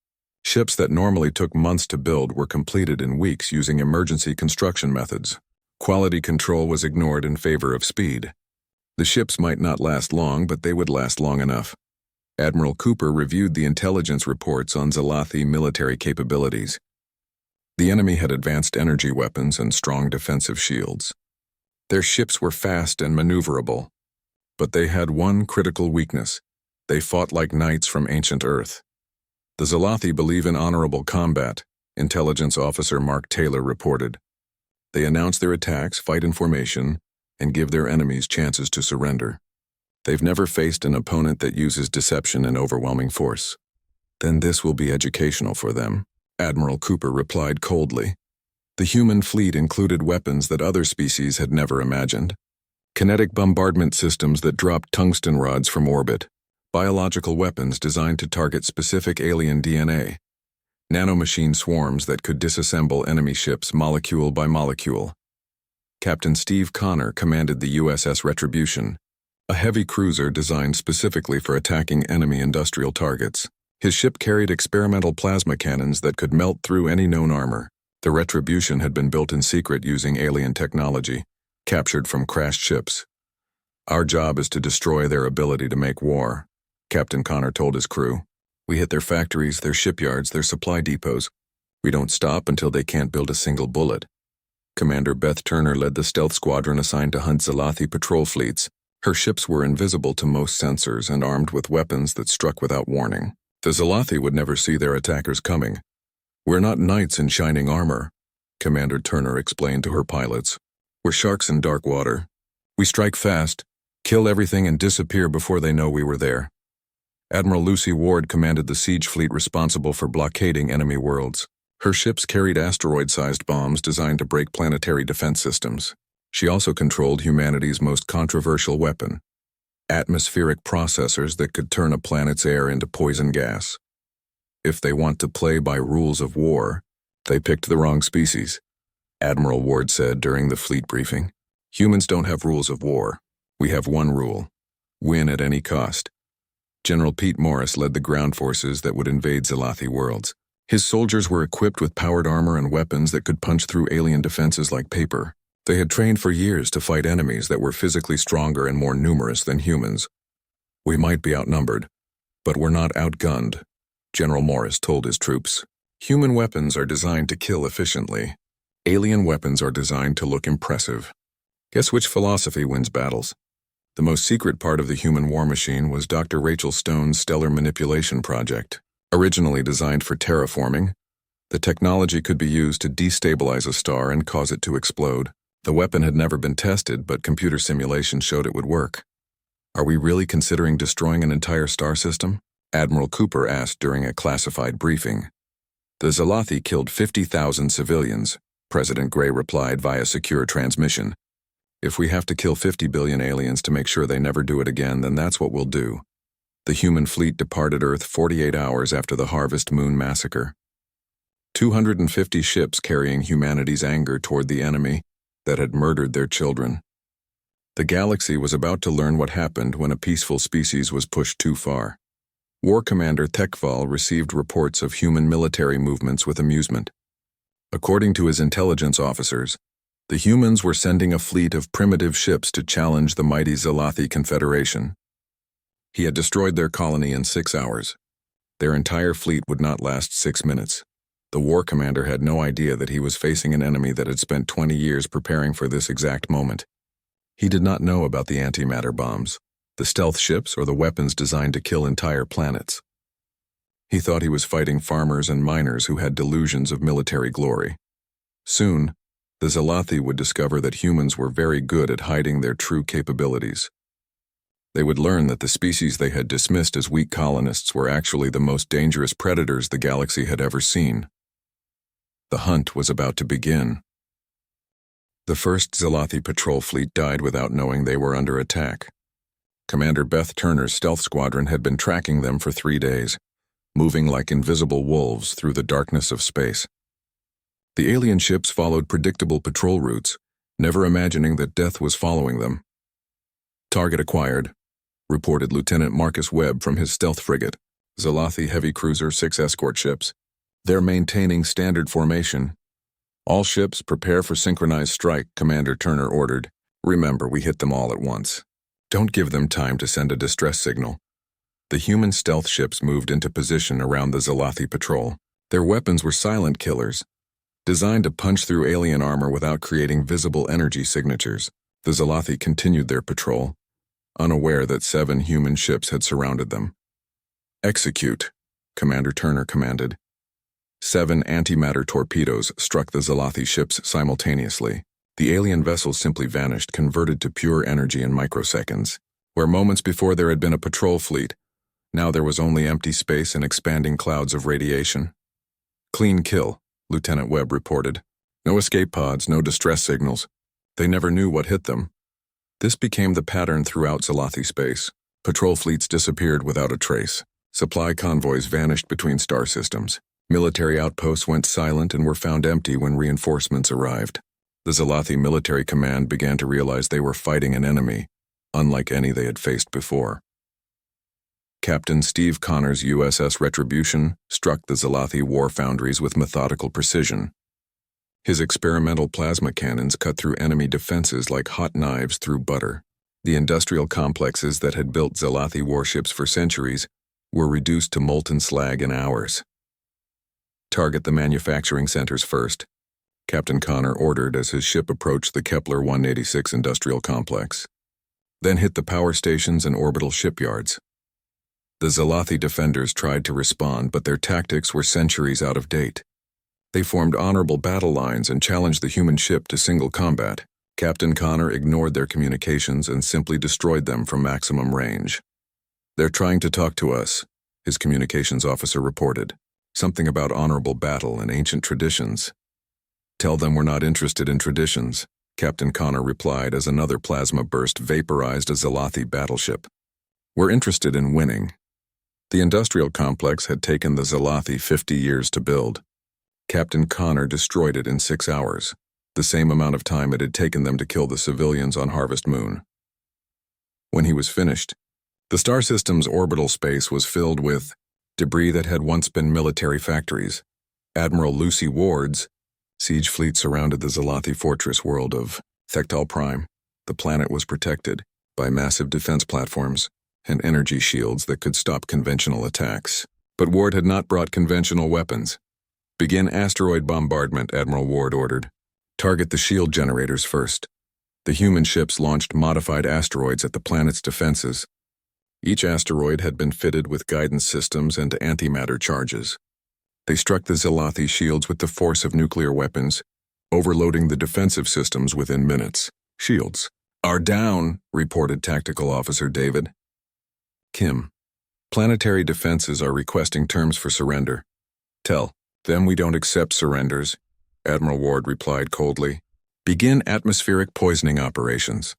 [SPEAKER 1] Ships that normally took months to build were completed in weeks using emergency construction methods. Quality control was ignored in favor of speed. The ships might not last long, but they would last long enough. Admiral Cooper reviewed the intelligence reports on Zalathi military capabilities. The enemy had advanced energy weapons and strong defensive shields. Their ships were fast and maneuverable. But they had one critical weakness. They fought like knights from ancient Earth. "The Zalathi believe in honorable combat," Intelligence Officer Mark Taylor reported. "They announce their attacks, fight in formation, and give their enemies chances to surrender. They've never faced an opponent that uses deception and overwhelming force." "Then this will be educational for them," Admiral Cooper replied coldly. The human fleet included weapons that other species had never imagined. Kinetic bombardment systems that dropped tungsten rods from orbit. Biological weapons designed to target specific alien DNA. Nanomachine swarms that could disassemble enemy ships molecule by molecule. Captain Steve Connor commanded the USS Retribution, a heavy cruiser designed specifically for attacking enemy industrial targets. His ship carried experimental plasma cannons that could melt through any known armor. The Retribution had been built in secret using alien technology, captured from crashed ships. "Our job is to destroy their ability to make war," Captain Connor told his crew. "We hit their factories, their shipyards, their supply depots. We don't stop until they can't build a single bullet." Commander Beth Turner led the stealth squadron assigned to hunt Zalathi patrol fleets. Her ships were invisible to most sensors and armed with weapons that struck without warning. The Zalathi would never see their attackers coming. "We're not knights in shining armor," Commander Turner explained to her pilots. "We're sharks in dark water. We strike fast, kill everything and disappear before they know we were there." Admiral Lucy Ward commanded the siege fleet responsible for blockading enemy worlds. Her ships carried asteroid-sized bombs designed to break planetary defense systems. She also controlled humanity's most controversial weapon, atmospheric processors that could turn a planet's air into poison gas. If they want to play by rules of war, they picked the wrong species, Admiral Ward said during the fleet briefing. "Humans don't have rules of war. We have one rule: win at any cost." General Pete Morris led the ground forces that would invade Zalathi worlds. His soldiers were equipped with powered armor and weapons that could punch through alien defenses like paper. They had trained for years to fight enemies that were physically stronger and more numerous than humans. "We might be outnumbered, but we're not outgunned," General Morris told his troops. "Human weapons are designed to kill efficiently. Alien weapons are designed to look impressive." Guess which philosophy wins battles? The most secret part of the human war machine was Dr. Rachel Stone's stellar manipulation project. Originally designed for terraforming, the technology could be used to destabilize a star and cause it to explode. The weapon had never been tested, but computer simulations showed it would work. "Are we really considering destroying an entire star system?" Admiral Cooper asked during a classified briefing. "The Zalathi killed 50,000 civilians," President Gray replied via secure transmission. "If we have to kill 50 billion aliens to make sure they never do it again, then that's what we'll do." The human fleet departed Earth 48 hours after the Harvest Moon massacre. 250 ships carrying humanity's anger toward the enemy that had murdered their children. The galaxy was about to learn what happened when a peaceful species was pushed too far. War Commander Tekval received reports of human military movements with amusement. According to his intelligence officers, the humans were sending a fleet of primitive ships to challenge the mighty Zalathi Confederation. He had destroyed their colony in 6 hours. Their entire fleet would not last 6 minutes. The war commander had no idea that he was facing an enemy that had spent 20 years preparing for this exact moment. He did not know about the antimatter bombs, the stealth ships, or the weapons designed to kill entire planets. He thought he was fighting farmers and miners who had delusions of military glory. Soon, the Zalathi would discover that humans were very good at hiding their true capabilities. They would learn that the species they had dismissed as weak colonists were actually the most dangerous predators the galaxy had ever seen. The hunt was about to begin. The first Zalathi patrol fleet died without knowing they were under attack. Commander Beth Turner's stealth squadron had been tracking them for 3 days, moving like invisible wolves through the darkness of space. The alien ships followed predictable patrol routes, never imagining that death was following them. "Target acquired," reported Lieutenant Marcus Webb from his stealth frigate, Zalathi heavy cruiser 6 escort ships. "They're maintaining standard formation. All ships prepare for synchronized strike," Commander Turner ordered. "Remember, we hit them all at once. Don't give them time to send a distress signal." The human stealth ships moved into position around the Zalathi patrol. Their weapons were silent killers, designed to punch through alien armor without creating visible energy signatures. The Zalathi continued their patrol, unaware that 7 human ships had surrounded them. "Execute," Commander Turner commanded. 7 antimatter torpedoes struck the Zalathi ships simultaneously. The alien vessels simply vanished, converted to pure energy in microseconds. Where moments before there had been a patrol fleet, now there was only empty space and expanding clouds of radiation. "Clean kill," Lieutenant Webb reported. "No escape pods, no distress signals. They never knew what hit them." This became the pattern throughout Zalathi space. Patrol fleets disappeared without a trace. Supply convoys vanished between star systems. Military outposts went silent and were found empty when reinforcements arrived. The Zalathi military command began to realize they were fighting an enemy, unlike any they had faced before. Captain Steve Connor's USS Retribution struck the Zalathi war foundries with methodical precision. His experimental plasma cannons cut through enemy defenses like hot knives through butter. The industrial complexes that had built Zalathi warships for centuries were reduced to molten slag in hours. "Target the manufacturing centers first," Captain Connor ordered as his ship approached the Kepler 186 industrial complex. then hit the power stations and orbital shipyards. The Zalathi defenders tried to respond, but their tactics were centuries out of date. They formed honorable battle lines and challenged the human ship to single combat. Captain Connor ignored their communications and simply destroyed them from maximum range. "They're trying to talk to us," his communications officer reported. "Something about honorable battle and ancient traditions." "Tell them we're not interested in traditions," Captain Connor replied as another plasma burst vaporized a Zalathi battleship. "We're interested in winning." The industrial complex had taken the Zalathi 50 years to build. Captain Connor destroyed it in 6 hours, the same amount of time it had taken them to kill the civilians on Harvest Moon. When he was finished, the star system's orbital space was filled with debris that had once been military factories. Admiral Lucy Ward's siege fleet surrounded the Zalathi fortress world of Thektal Prime. The planet was protected by massive defense platforms and energy shields that could stop conventional attacks. But Ward had not brought conventional weapons. "Begin asteroid bombardment," Admiral Ward ordered. "Target the shield generators first." The human ships launched modified asteroids at the planet's defenses. Each asteroid had been fitted with guidance systems and antimatter charges. They struck the Zalathi shields with the force of nuclear weapons, overloading the defensive systems within minutes. "Shields are down," reported Tactical Officer David. Kim. "Planetary defenses are requesting terms for surrender." "Tell them we don't accept surrenders," Admiral Ward replied coldly. "Begin atmospheric poisoning operations."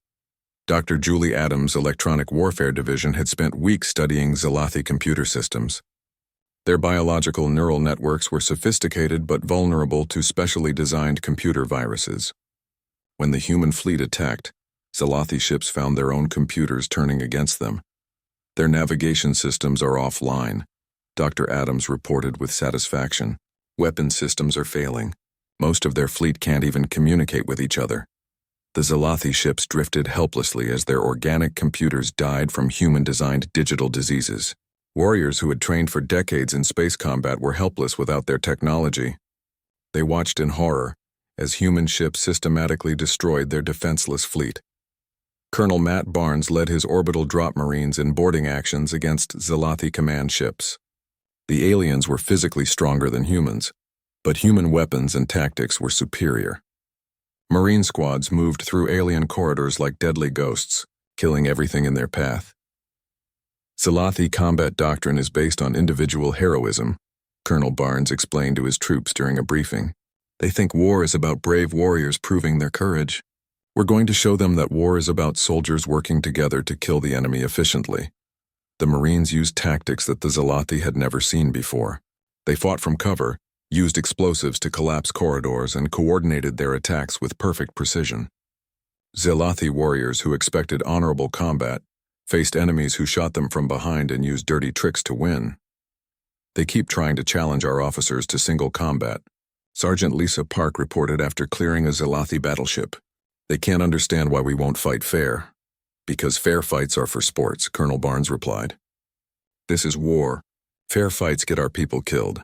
[SPEAKER 1] Dr. Julie Adams' Electronic Warfare Division had spent weeks studying Zalathi computer systems. Their biological neural networks were sophisticated but vulnerable to specially designed computer viruses. When the human fleet attacked, Zalathi ships found their own computers turning against them. "Their navigation systems are offline," Dr. Adams reported with satisfaction. "Weapon systems are failing. Most of their fleet can't even communicate with each other." The Zalathi ships drifted helplessly as their organic computers died from human-designed digital diseases. Warriors who had trained for decades in space combat were helpless without their technology. They watched in horror as human ships systematically destroyed their defenseless fleet. Colonel Matt Barnes led his orbital drop marines in boarding actions against Zalathi command ships. The aliens were physically stronger than humans, but human weapons and tactics were superior. Marine squads moved through alien corridors like deadly ghosts, killing everything in their path. "Zalathi combat doctrine is based on individual heroism," Colonel Barnes explained to his troops during a briefing. "They think war is about brave warriors proving their courage. We're going to show them that war is about soldiers working together to kill the enemy efficiently." The Marines used tactics that the Zalathi had never seen before. They fought from cover, used explosives to collapse corridors, and coordinated their attacks with perfect precision. Zalathi warriors who expected honorable combat faced enemies who shot them from behind and used dirty tricks to win. "They keep trying to challenge our officers to single combat," Sergeant Lisa Park reported after clearing a Zalathi battleship. "They can't understand why we won't fight fair." "Because fair fights are for sports," Colonel Barnes replied. "This is war. Fair fights get our people killed."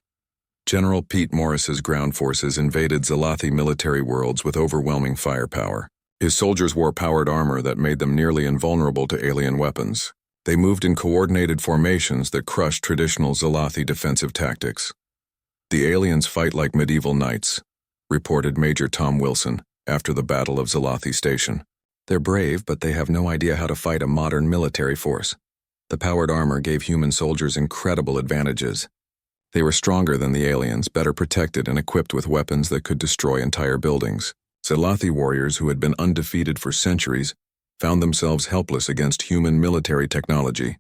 [SPEAKER 1] General Pete Morris's ground forces invaded Zalathi military worlds with overwhelming firepower. His soldiers wore powered armor that made them nearly invulnerable to alien weapons. They moved in coordinated formations that crushed traditional Zalathi defensive tactics. "The aliens fight like medieval knights," reported Major Tom Wilson after the Battle of Zalathi Station. "They're brave, but they have no idea how to fight a modern military force." The powered armor gave human soldiers incredible advantages. They were stronger than the aliens, better protected and equipped with weapons that could destroy entire buildings. Zalathi warriors who had been undefeated for centuries found themselves helpless against human military technology.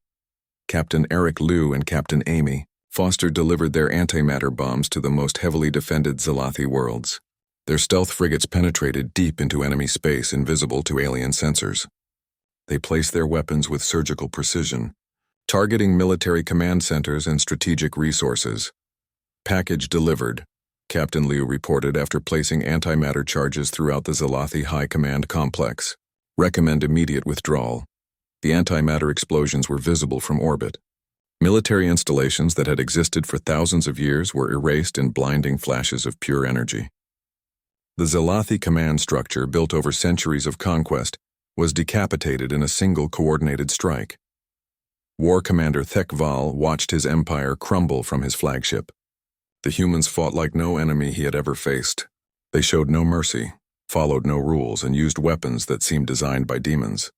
[SPEAKER 1] Captain Eric Liu and Captain Amy Foster delivered their antimatter bombs to the most heavily defended Zalathi worlds. Their stealth frigates penetrated deep into enemy space, invisible to alien sensors. They placed their weapons with surgical precision, targeting military command centers and strategic resources. "Package delivered," Captain Liu reported after placing antimatter charges throughout the Zalathi High Command complex. "Recommend immediate withdrawal." The antimatter explosions were visible from orbit. Military installations that had existed for thousands of years were erased in blinding flashes of pure energy. The Zalathi command structure, built over centuries of conquest, was decapitated in a single coordinated strike. War Commander Thekval watched his empire crumble from his flagship. The humans fought like no enemy he had ever faced. They showed no mercy, followed no rules, and used weapons that seemed designed by demons.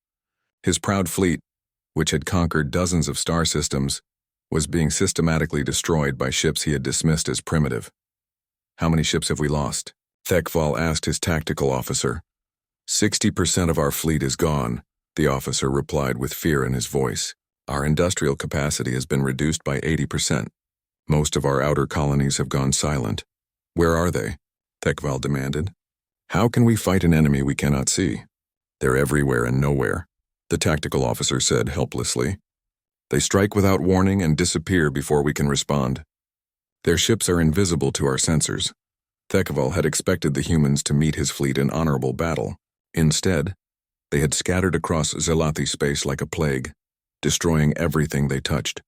[SPEAKER 1] His proud fleet, which had conquered dozens of star systems, was being systematically destroyed by ships he had dismissed as primitive. "How many ships have we lost?" Thekval asked his tactical officer. 60% of our fleet is gone," the officer replied with fear in his voice. "Our industrial capacity has been reduced by 80%. Most of our outer colonies have gone silent." "Where are they?" Thekval demanded. "How can we fight an enemy we cannot see?" "They're everywhere and nowhere," the tactical officer said helplessly. "They strike without warning and disappear before we can respond. Their ships are invisible to our sensors." Thekval had expected the humans to meet his fleet in honorable battle. Instead, they had scattered across Zelathi space like a plague, destroying everything they touched.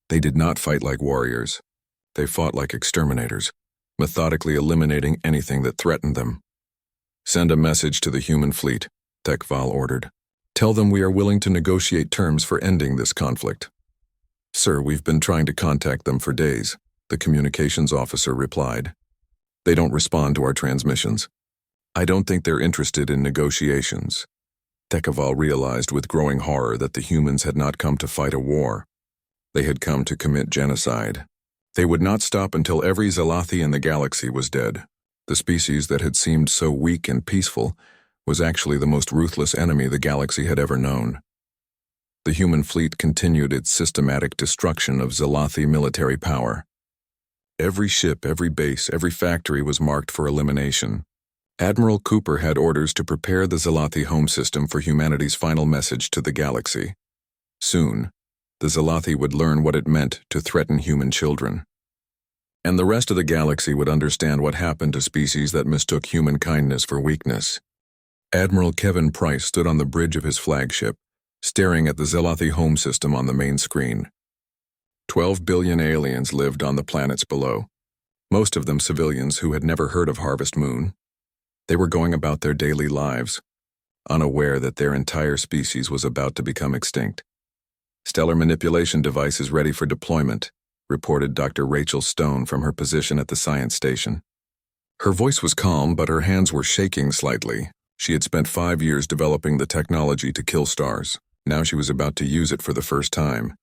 [SPEAKER 1] They did not fight like warriors. They fought like exterminators, methodically eliminating anything that threatened them. "Send a message to the human fleet," Thekval ordered. "Tell them we are willing to negotiate terms for ending this conflict." "Sir, we've been trying to contact them for days," the communications officer replied. "They don't respond to our transmissions. I don't think they're interested in negotiations." Thekval realized with growing horror that the humans had not come to fight a war. They had come to commit genocide. They would not stop until every Zelathi in the galaxy was dead. The species that had seemed so weak and peaceful was actually the most ruthless enemy the galaxy had ever known. The human fleet continued its systematic destruction of Zelathi military power. Every ship, every base, every factory was marked for elimination. Admiral Cooper had orders to prepare the Zelathi home system for humanity's final message to the galaxy. Soon, the Zelathi would learn what it meant to threaten human children. And the rest of the galaxy would understand what happened to species that mistook human kindness for weakness. Admiral Kevin Price stood on the bridge of his flagship, staring at the Zelathi home system on the main screen. 12 billion aliens lived on the planets below, most of them civilians who had never heard of Harvest Moon. They were going about their daily lives, unaware that their entire species was about to become extinct. "Stellar manipulation devices ready for deployment," reported Dr. Rachel Stone from her position at the science station. Her voice was calm, but her hands were shaking slightly. She had spent 5 years developing the technology to kill stars. Now she was about to use it for the first time.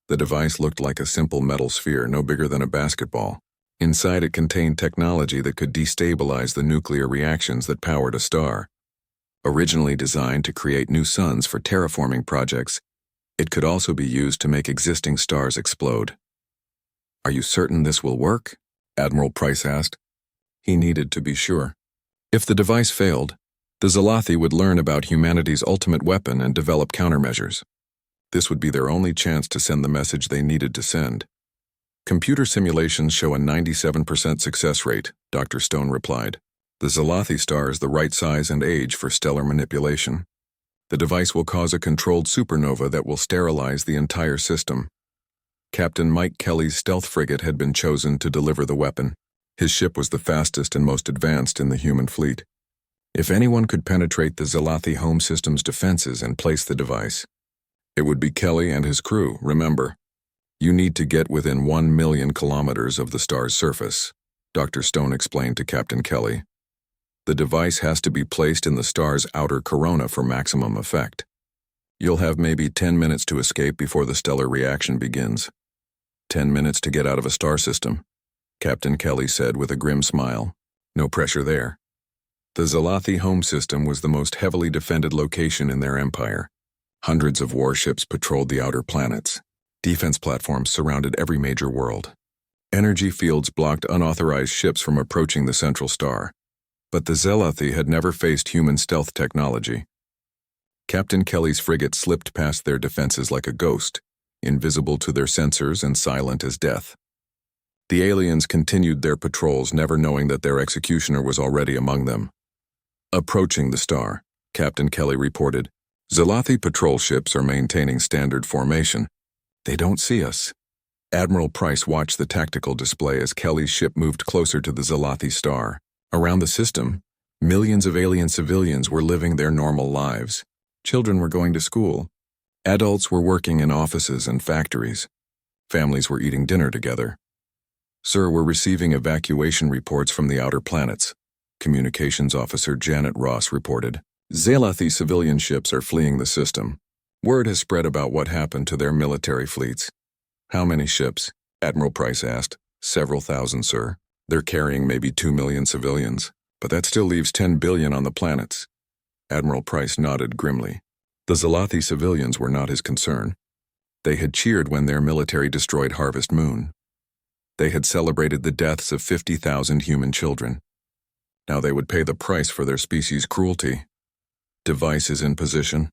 [SPEAKER 1] The device looked like a simple metal sphere no bigger than a basketball. Inside it contained technology that could destabilize the nuclear reactions that powered a star. Originally designed to create new suns for terraforming projects, it could also be used to make existing stars explode. "Are you certain this will work?" Admiral Price asked. He needed to be sure. If the device failed, the Zelathi would learn about humanity's ultimate weapon and develop countermeasures. This would be their only chance to send the message they needed to send. "Computer simulations show a 97% success rate," Dr. Stone replied. "The Zelathi star is the right size and age for stellar manipulation. The device will cause a controlled supernova that will sterilize the entire system." Captain Mike Kelly's stealth frigate had been chosen to deliver the weapon. His ship was the fastest and most advanced in the human fleet. If anyone could penetrate the Zelathi home system's defenses and place the device, it would be Kelly and his crew. "Remember, you need to get within 1 million kilometers of the star's surface," Dr. Stone explained to Captain Kelly. "The device has to be placed in the star's outer corona for maximum effect. You'll have maybe 10 minutes to escape before the stellar reaction begins." 10 minutes to get out of a star system," Captain Kelly said with a grim smile. No pressure there. The Zelathi home system was the most heavily defended location in their empire. Hundreds of warships patrolled the outer planets. Defense platforms surrounded every major world. Energy fields blocked unauthorized ships from approaching the central star. But the Zelathi had never faced human stealth technology. Captain Kelly's frigate slipped past their defenses like a ghost, invisible to their sensors and silent as death. The aliens continued their patrols, never knowing that their executioner was already among them. "Approaching the star," Captain Kelly reported. "Zelathi patrol ships are maintaining standard formation. They don't see us." Admiral Price watched the tactical display as Kelly's ship moved closer to the Zelathi star. Around the system, millions of alien civilians were living their normal lives. Children were going to school. Adults were working in offices and factories. Families were eating dinner together. Sir, we're receiving evacuation reports from the outer planets. Communications Officer Janet Ross reported. Zalathi civilian ships are fleeing the system. Word has spread about what happened to their military fleets. How many ships? Admiral Price asked. Several thousand, sir. They're carrying maybe 2 million civilians, but that still leaves 10 billion on the planets. Admiral Price nodded grimly. The Zalathi civilians were not his concern. They had cheered when their military destroyed Harvest Moon. They had celebrated the deaths of 50,000 human children. Now they would pay the price for their species' cruelty. Device is in position,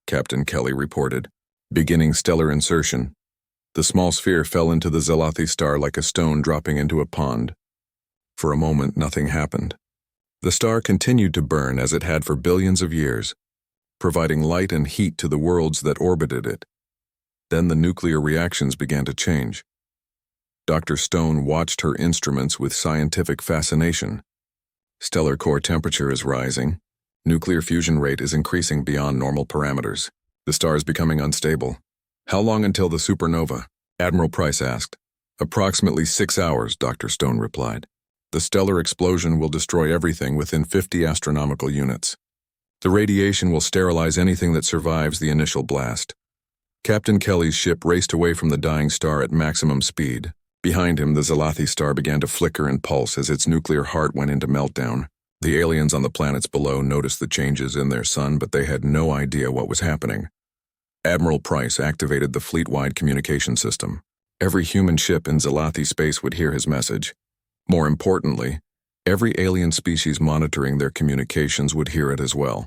[SPEAKER 1] Captain Kelly reported. Beginning stellar insertion. The small sphere fell into the Zalathi star like a stone dropping into a pond. For a moment, nothing happened. The star continued to burn as it had for billions of years, providing light and heat to the worlds that orbited it. Then the nuclear reactions began to change. Dr. Stone watched her instruments with scientific fascination. Stellar core temperature is rising. Nuclear fusion rate is increasing beyond normal parameters. The star is becoming unstable. How long until the supernova? Admiral Price asked. Approximately 6 hours, Dr. Stone replied. The stellar explosion will destroy everything within 50 astronomical units. The radiation will sterilize anything that survives the initial blast. Captain Kelly's ship raced away from the dying star at maximum speed. Behind him, the Zalathi star began to flicker and pulse as its nuclear heart went into meltdown. The aliens on the planets below noticed the changes in their sun, but they had no idea what was happening. Admiral Price activated the fleet-wide communication system. Every human ship in Zalathi space would hear his message. More importantly, every alien species monitoring their communications would hear it as well.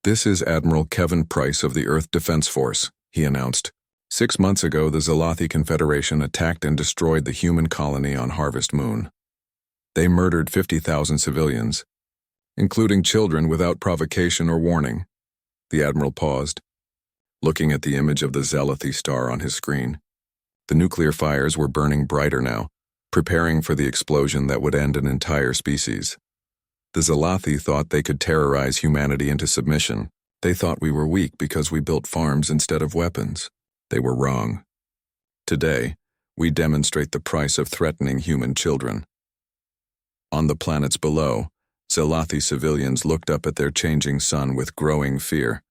[SPEAKER 1] This is Admiral Kevin Price of the Earth Defense Force, he announced. 6 months ago, the Zalathi Confederation attacked and destroyed the human colony on Harvest Moon. They murdered 50,000 civilians, including children without provocation or warning. The Admiral paused, looking at the image of the Zalathi star on his screen. The nuclear fires were burning brighter now, preparing for the explosion that would end an entire species. The Zalathi thought they could terrorize humanity into submission. They thought we were weak because we built farms instead of weapons. They were wrong. Today, we demonstrate the price of threatening human children. On the planets below, Zalathi civilians looked up at their changing sun with growing fear.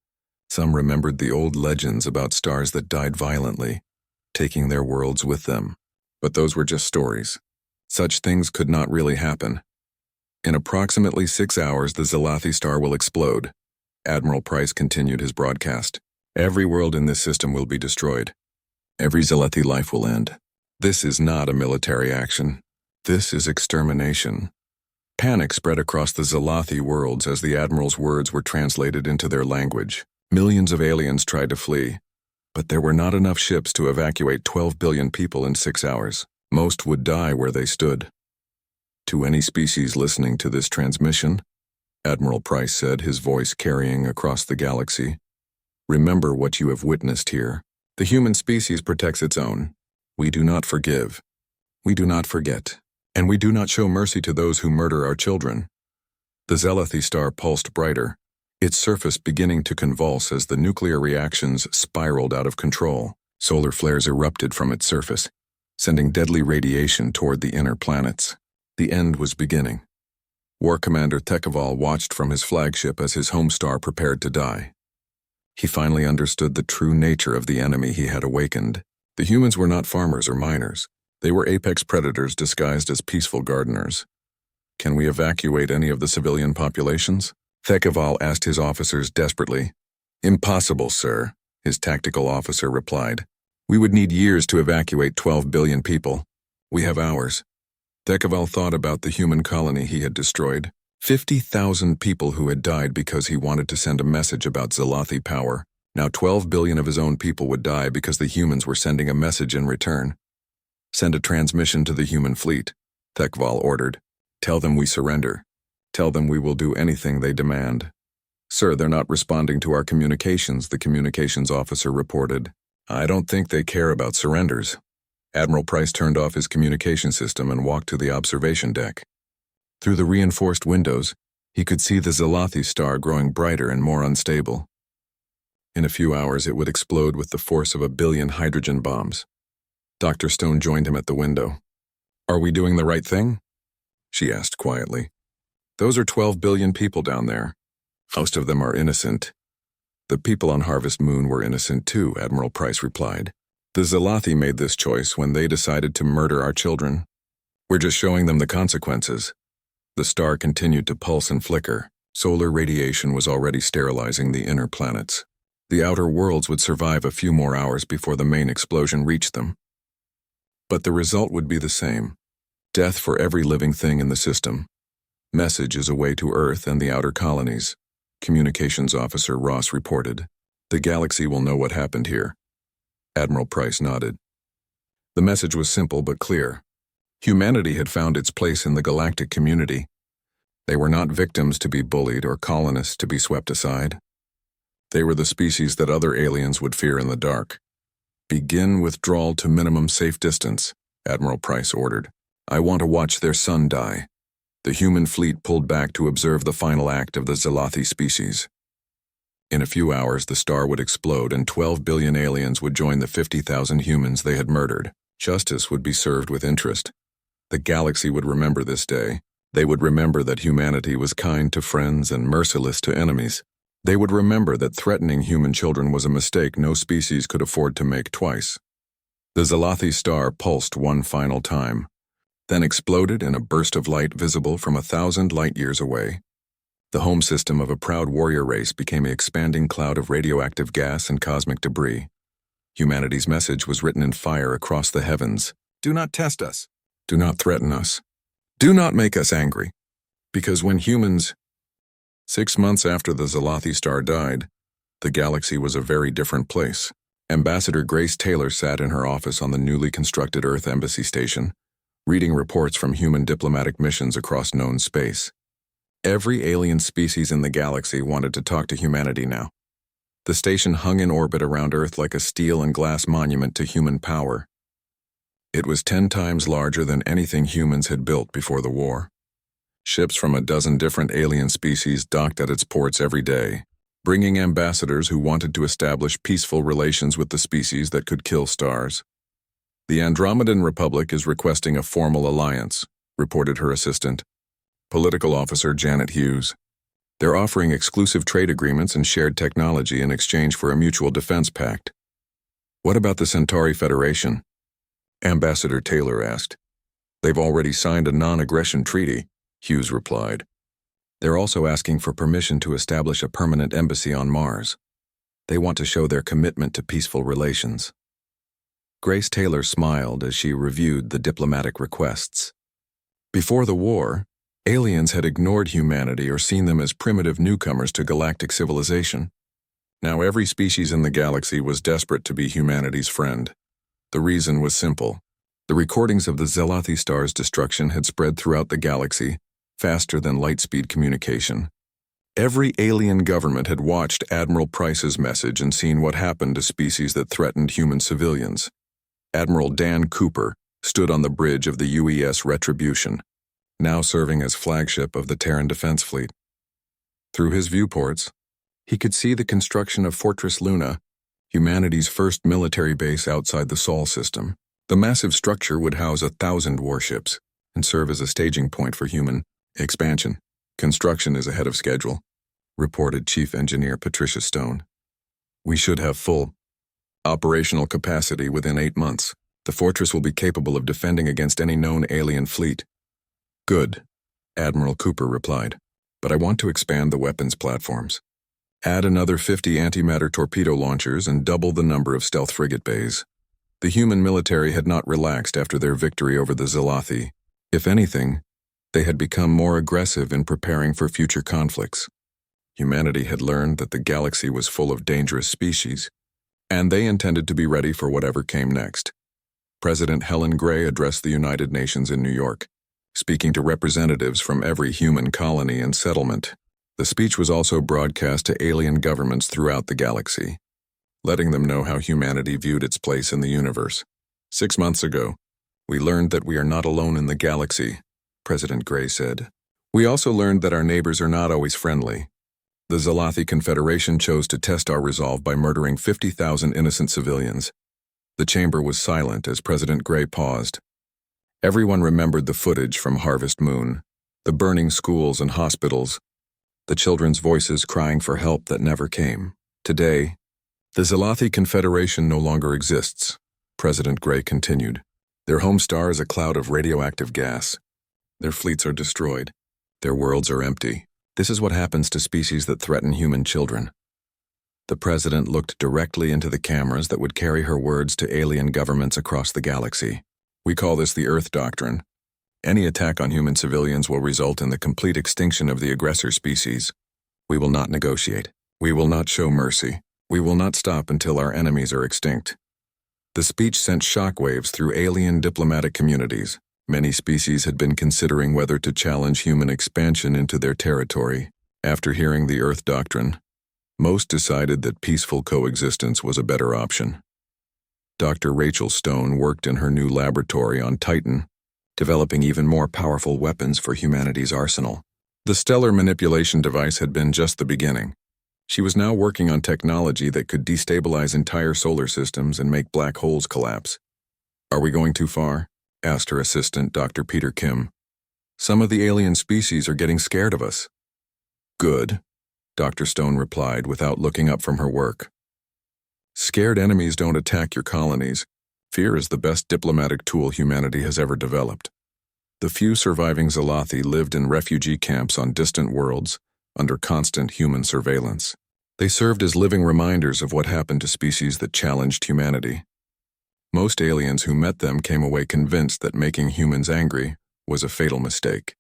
[SPEAKER 1] Some remembered the old legends about stars that died violently, taking their worlds with them. But those were just stories. Such things could not really happen. In approximately 6 hours, the Zalathi star will explode. Admiral Price continued his broadcast. Every world in this system will be destroyed. Every Zalathi life will end. This is not a military action. This is extermination. Panic spread across the Zalathi worlds as the Admiral's words were translated into their language. Millions of aliens tried to flee, but there were not enough ships to evacuate 12 billion people in 6 hours. Most would die where they stood. To any species listening to this transmission, Admiral Price said, his voice carrying across the galaxy, remember what you have witnessed here. The human species protects its own. We do not forgive. We do not forget. And we do not show mercy to those who murder our children. The Zalathi star pulsed brighter, its surface beginning to convulse as the nuclear reactions spiraled out of control. Solar flares erupted from its surface, sending deadly radiation toward the inner planets. The end was beginning. War Commander Thekeval watched from his flagship as his home star prepared to die. He finally understood the true nature of the enemy he had awakened. The humans were not farmers or miners. They were apex predators disguised as peaceful gardeners. Can we evacuate any of the civilian populations? Thekeval asked his officers desperately. Impossible, sir, his tactical officer replied. We would need years to evacuate 12 billion people. We have hours. Thekeval thought about the human colony he had destroyed. 50,000 people who had died because he wanted to send a message about Zalathi power. Now 12 billion of his own people would die because the humans were sending a message in return. Send a transmission to the human fleet, Thekeval ordered. Tell them we surrender. Tell them we will do anything they demand. Sir, they're not responding to our communications, the communications officer reported. I don't think they care about surrenders. Admiral Price turned off his communication system and walked to the observation deck. Through the reinforced windows, he could see the Zalathi star growing brighter and more unstable. In a few hours, it would explode with the force of 1 billion hydrogen bombs. Dr. Stone joined him at the window. "Are we doing the right thing?" she asked quietly. "Those are 12 billion people down there. Most of them are innocent." "The people on Harvest Moon were innocent too," Admiral Price replied. "The Zalathi made this choice when they decided to murder our children. We're just showing them the consequences." The star continued to pulse and flicker. Solar radiation was already sterilizing the inner planets. The outer worlds would survive a few more hours before the main explosion reached them. But the result would be the same. Death for every living thing in the system. Messages away to Earth and the outer colonies. Communications Officer Ross reported. "The galaxy will know what happened here." Admiral Price nodded. The message was simple but clear. Humanity had found its place in the galactic community. They were not victims to be bullied or colonists to be swept aside. They were the species that other aliens would fear in the dark. "Begin withdrawal to minimum safe distance," Admiral Price ordered. "I want to watch their son die." The human fleet pulled back to observe the final act of the Zalathi species. In a few hours, the star would explode and 12 billion aliens would join the 50,000 humans they had murdered. Justice would be served with interest. The galaxy would remember this day. They would remember that humanity was kind to friends and merciless to enemies. They would remember that threatening human children was a mistake no species could afford to make twice. The Zalathi star pulsed one final time, then exploded in a burst of light visible from 1,000 light-years away. The home system of a proud warrior race became an expanding cloud of radioactive gas and cosmic debris. Humanity's message was written in fire across the heavens. "Do not test us. Do not threaten us. Do not make us angry. Because when humans..." 6 months after the Zalathi star died, the galaxy was a very different place. Ambassador Grace Taylor sat in her office on the newly constructed Earth Embassy Station, reading reports from human diplomatic missions across known space. Every alien species in the galaxy wanted to talk to humanity now. The station hung in orbit around Earth like a steel and glass monument to human power. It was 10 times larger than anything humans had built before the war. Ships from a dozen different alien species docked at its ports every day, bringing ambassadors who wanted to establish peaceful relations with the species that could kill stars. "The Andromedan Republic is requesting a formal alliance," reported her assistant, Political Officer Janet Hughes. "They're offering exclusive trade agreements and shared technology in exchange for a mutual defense pact." "What about the Centauri Federation?" Ambassador Taylor asked. "They've already signed a non-aggression treaty," Hughes replied. "They're also asking for permission to establish a permanent embassy on Mars. They want to show their commitment to peaceful relations." Grace Taylor smiled as she reviewed the diplomatic requests. Before the war, aliens had ignored humanity or seen them as primitive newcomers to galactic civilization. Now every species in the galaxy was desperate to be humanity's friend. The reason was simple. The recordings of the Zalathi star's destruction had spread throughout the galaxy, faster than light-speed communication. Every alien government had watched Admiral Price's message and seen what happened to species that threatened human civilians. Admiral Dan Cooper stood on the bridge of the UES Retribution, now serving as flagship of the Terran Defense Fleet. Through his viewports, he could see the construction of Fortress Luna, humanity's first military base outside the Sol system. The massive structure would house 1,000 warships and serve as a staging point for human expansion. "Construction is ahead of schedule," reported Chief Engineer Patricia Stone. "We should have full operational capacity within 8 months. The fortress will be capable of defending against any known alien fleet." "Good," Admiral Cooper replied. "But I want to expand the weapons platforms. Add another 50 antimatter torpedo launchers and double the number of stealth frigate bays." The human military had not relaxed after their victory over the Zalathi. If anything, they had become more aggressive in preparing for future conflicts. Humanity had learned that the galaxy was full of dangerous species, and they intended to be ready for whatever came next. President Helen Gray addressed the United Nations in New York, speaking to representatives from every human colony and settlement. The speech was also broadcast to alien governments throughout the galaxy, letting them know how humanity viewed its place in the universe. 6 months ago, we learned that we are not alone in the galaxy, President Gray said. We also learned that our neighbors are not always friendly. The Zalathi Confederation chose to test our resolve by murdering 50,000 innocent civilians. The chamber was silent as President Gray paused. Everyone remembered the footage from Harvest Moon, the burning schools and hospitals, the children's voices crying for help that never came. Today, the Zalathi Confederation no longer exists, President Gray continued. Their home star is a cloud of radioactive gas. Their fleets are destroyed. Their worlds are empty. This is what happens to species that threaten human children. The president looked directly into the cameras that would carry her words to alien governments across the galaxy. We call this the Earth Doctrine. Any attack on human civilians will result in the complete extinction of the aggressor species. We will not negotiate. We will not show mercy. We will not stop until our enemies are extinct. The speech sent shockwaves through alien diplomatic communities. Many species had been considering whether to challenge human expansion into their territory. After hearing the Earth Doctrine, most decided that peaceful coexistence was a better option. Dr. Rachel Stone worked in her new laboratory on Titan, developing even more powerful weapons for humanity's arsenal. The stellar manipulation device had been just the beginning. She was now working on technology that could destabilize entire solar systems and make black holes collapse. Are we going too far? Asked her assistant, Dr. Peter Kim. Some of the alien species are getting scared of us. Good, Dr. Stone replied without looking up from her work. Scared enemies don't attack your colonies. Fear is the best diplomatic tool humanity has ever developed. The few surviving Zalathi lived in refugee camps on distant worlds, under constant human surveillance. They served as living reminders of what happened to species that challenged humanity. Most aliens who met them came away convinced that making humans angry was a fatal mistake.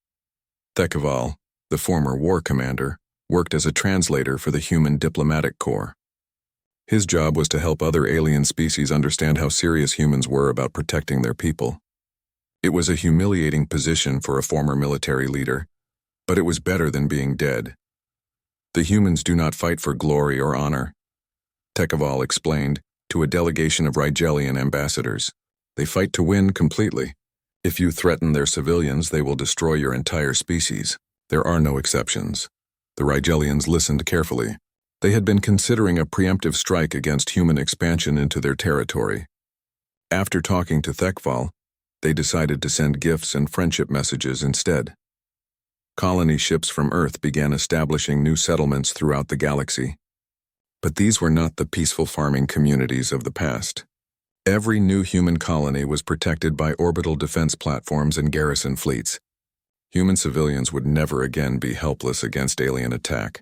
[SPEAKER 1] Thekval, the former war commander, worked as a translator for the Human Diplomatic Corps. His job was to help other alien species understand how serious humans were about protecting their people. It was a humiliating position for a former military leader, but it was better than being dead. The humans do not fight for glory or honor, Thekval explained to a delegation of Rigelian ambassadors. They fight to win completely. If you threaten their civilians, they will destroy your entire species. There are no exceptions. The Rigelians listened carefully. They had been considering a preemptive strike against human expansion into their territory. After talking to Thekval, they decided to send gifts and friendship messages instead. Colony ships from Earth began establishing new settlements throughout the galaxy. But these were not the peaceful farming communities of the past. Every new human colony was protected by orbital defense platforms and garrison fleets. Human civilians would never again be helpless against alien attack.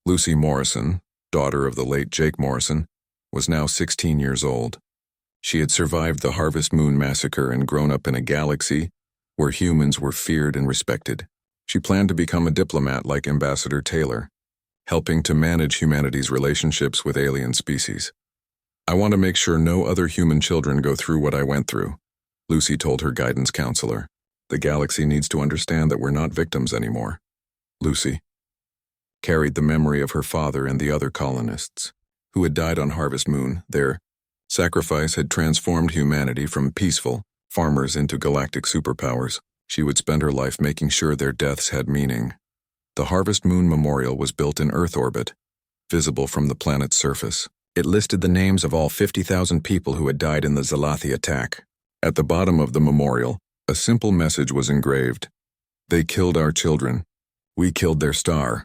[SPEAKER 1] Lucy Morrison, daughter of the late Jake Morrison, was now 16 years old. She had survived the Harvest Moon massacre and grown up in a galaxy where humans were feared and respected. She planned to become a diplomat like Ambassador Taylor, helping to manage humanity's relationships with alien species. I want to make sure no other human children go through what I went through, Lucy told her guidance counselor. The galaxy needs to understand that we're not victims anymore. Lucy carried the memory of her father and the other colonists who had died on Harvest Moon. Their sacrifice had transformed humanity from peaceful farmers into galactic superpowers. She would spend her life making sure their deaths had meaning. The Harvest Moon Memorial was built in Earth orbit, visible from the planet's surface. It listed the names of all 50,000 people who had died in the Zalathi attack. At the bottom of the memorial, a simple message was engraved. They killed our children. We killed their star.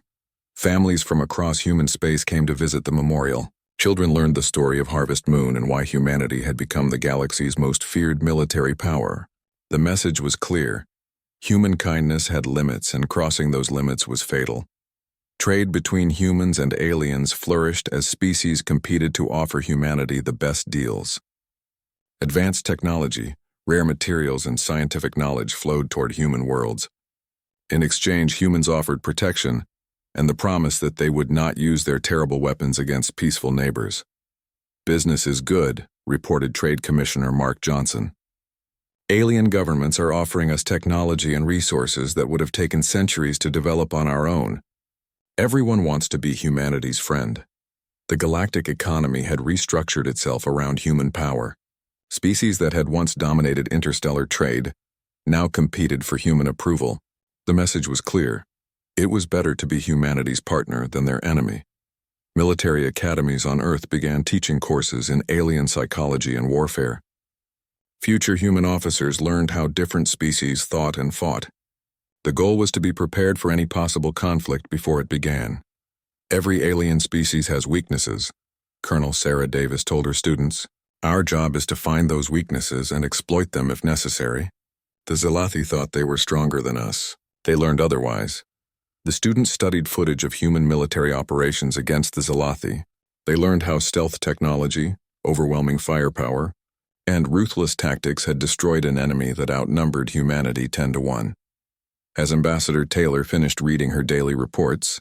[SPEAKER 1] Families from across human space came to visit the memorial. Children learned the story of Harvest Moon and why humanity had become the galaxy's most feared military power. The message was clear. Human kindness had limits, and crossing those limits was fatal. Trade between humans and aliens flourished as species competed to offer humanity the best deals. Advanced technology, rare materials, and scientific knowledge flowed toward human worlds. In exchange, humans offered protection and the promise that they would not use their terrible weapons against peaceful neighbors. Business is good, reported Trade Commissioner Mark Johnson. Alien governments are offering us technology and resources that would have taken centuries to develop on our own. Everyone wants to be humanity's friend. The galactic economy had restructured itself around human power. Species that had once dominated interstellar trade now competed for human approval. The message was clear. It was better to be humanity's partner than their enemy. Military academies on Earth began teaching courses in alien psychology and warfare. Future human officers learned how different species thought and fought. The goal was to be prepared for any possible conflict before it began. Every alien species has weaknesses, Colonel Sarah Davis told her students. Our job is to find those weaknesses and exploit them if necessary. The Zelathi thought they were stronger than us. They learned otherwise. The students studied footage of human military operations against the Zelathi. They learned how stealth technology, overwhelming firepower, and ruthless tactics had destroyed an enemy that outnumbered humanity 10-1. As Ambassador Taylor finished reading her daily reports,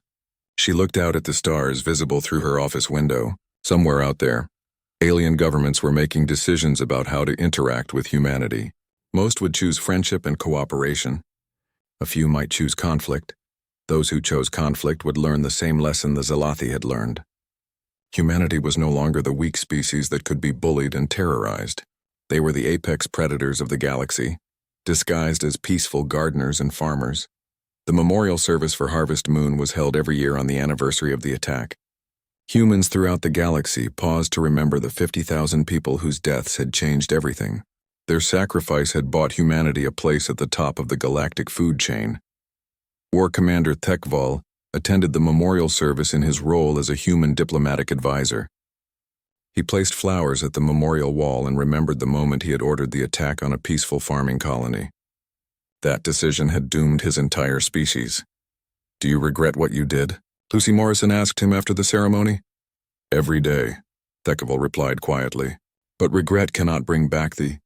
[SPEAKER 1] she looked out at the stars visible through her office window. Somewhere out there, alien governments were making decisions about how to interact with humanity. Most would choose friendship and cooperation. A few might choose conflict. Those who chose conflict would learn the same lesson the Zelathi had learned. Humanity was no longer the weak species that could be bullied and terrorized. They were the apex predators of the galaxy, disguised as peaceful gardeners and farmers. The memorial service for Harvest Moon was held every year on the anniversary of the attack. Humans throughout the galaxy paused to remember the 50,000 people whose deaths had changed everything. Their sacrifice had bought humanity a place at the top of the galactic food chain. War Commander Thekval attended the memorial service in his role as a human diplomatic advisor. He placed flowers at the memorial wall and remembered the moment he had ordered the attack on a peaceful farming colony. That decision had doomed his entire species. "Do you regret what you did?" Lucy Morrison asked him after the ceremony. "Every day," Thekval replied quietly. "But regret cannot bring back the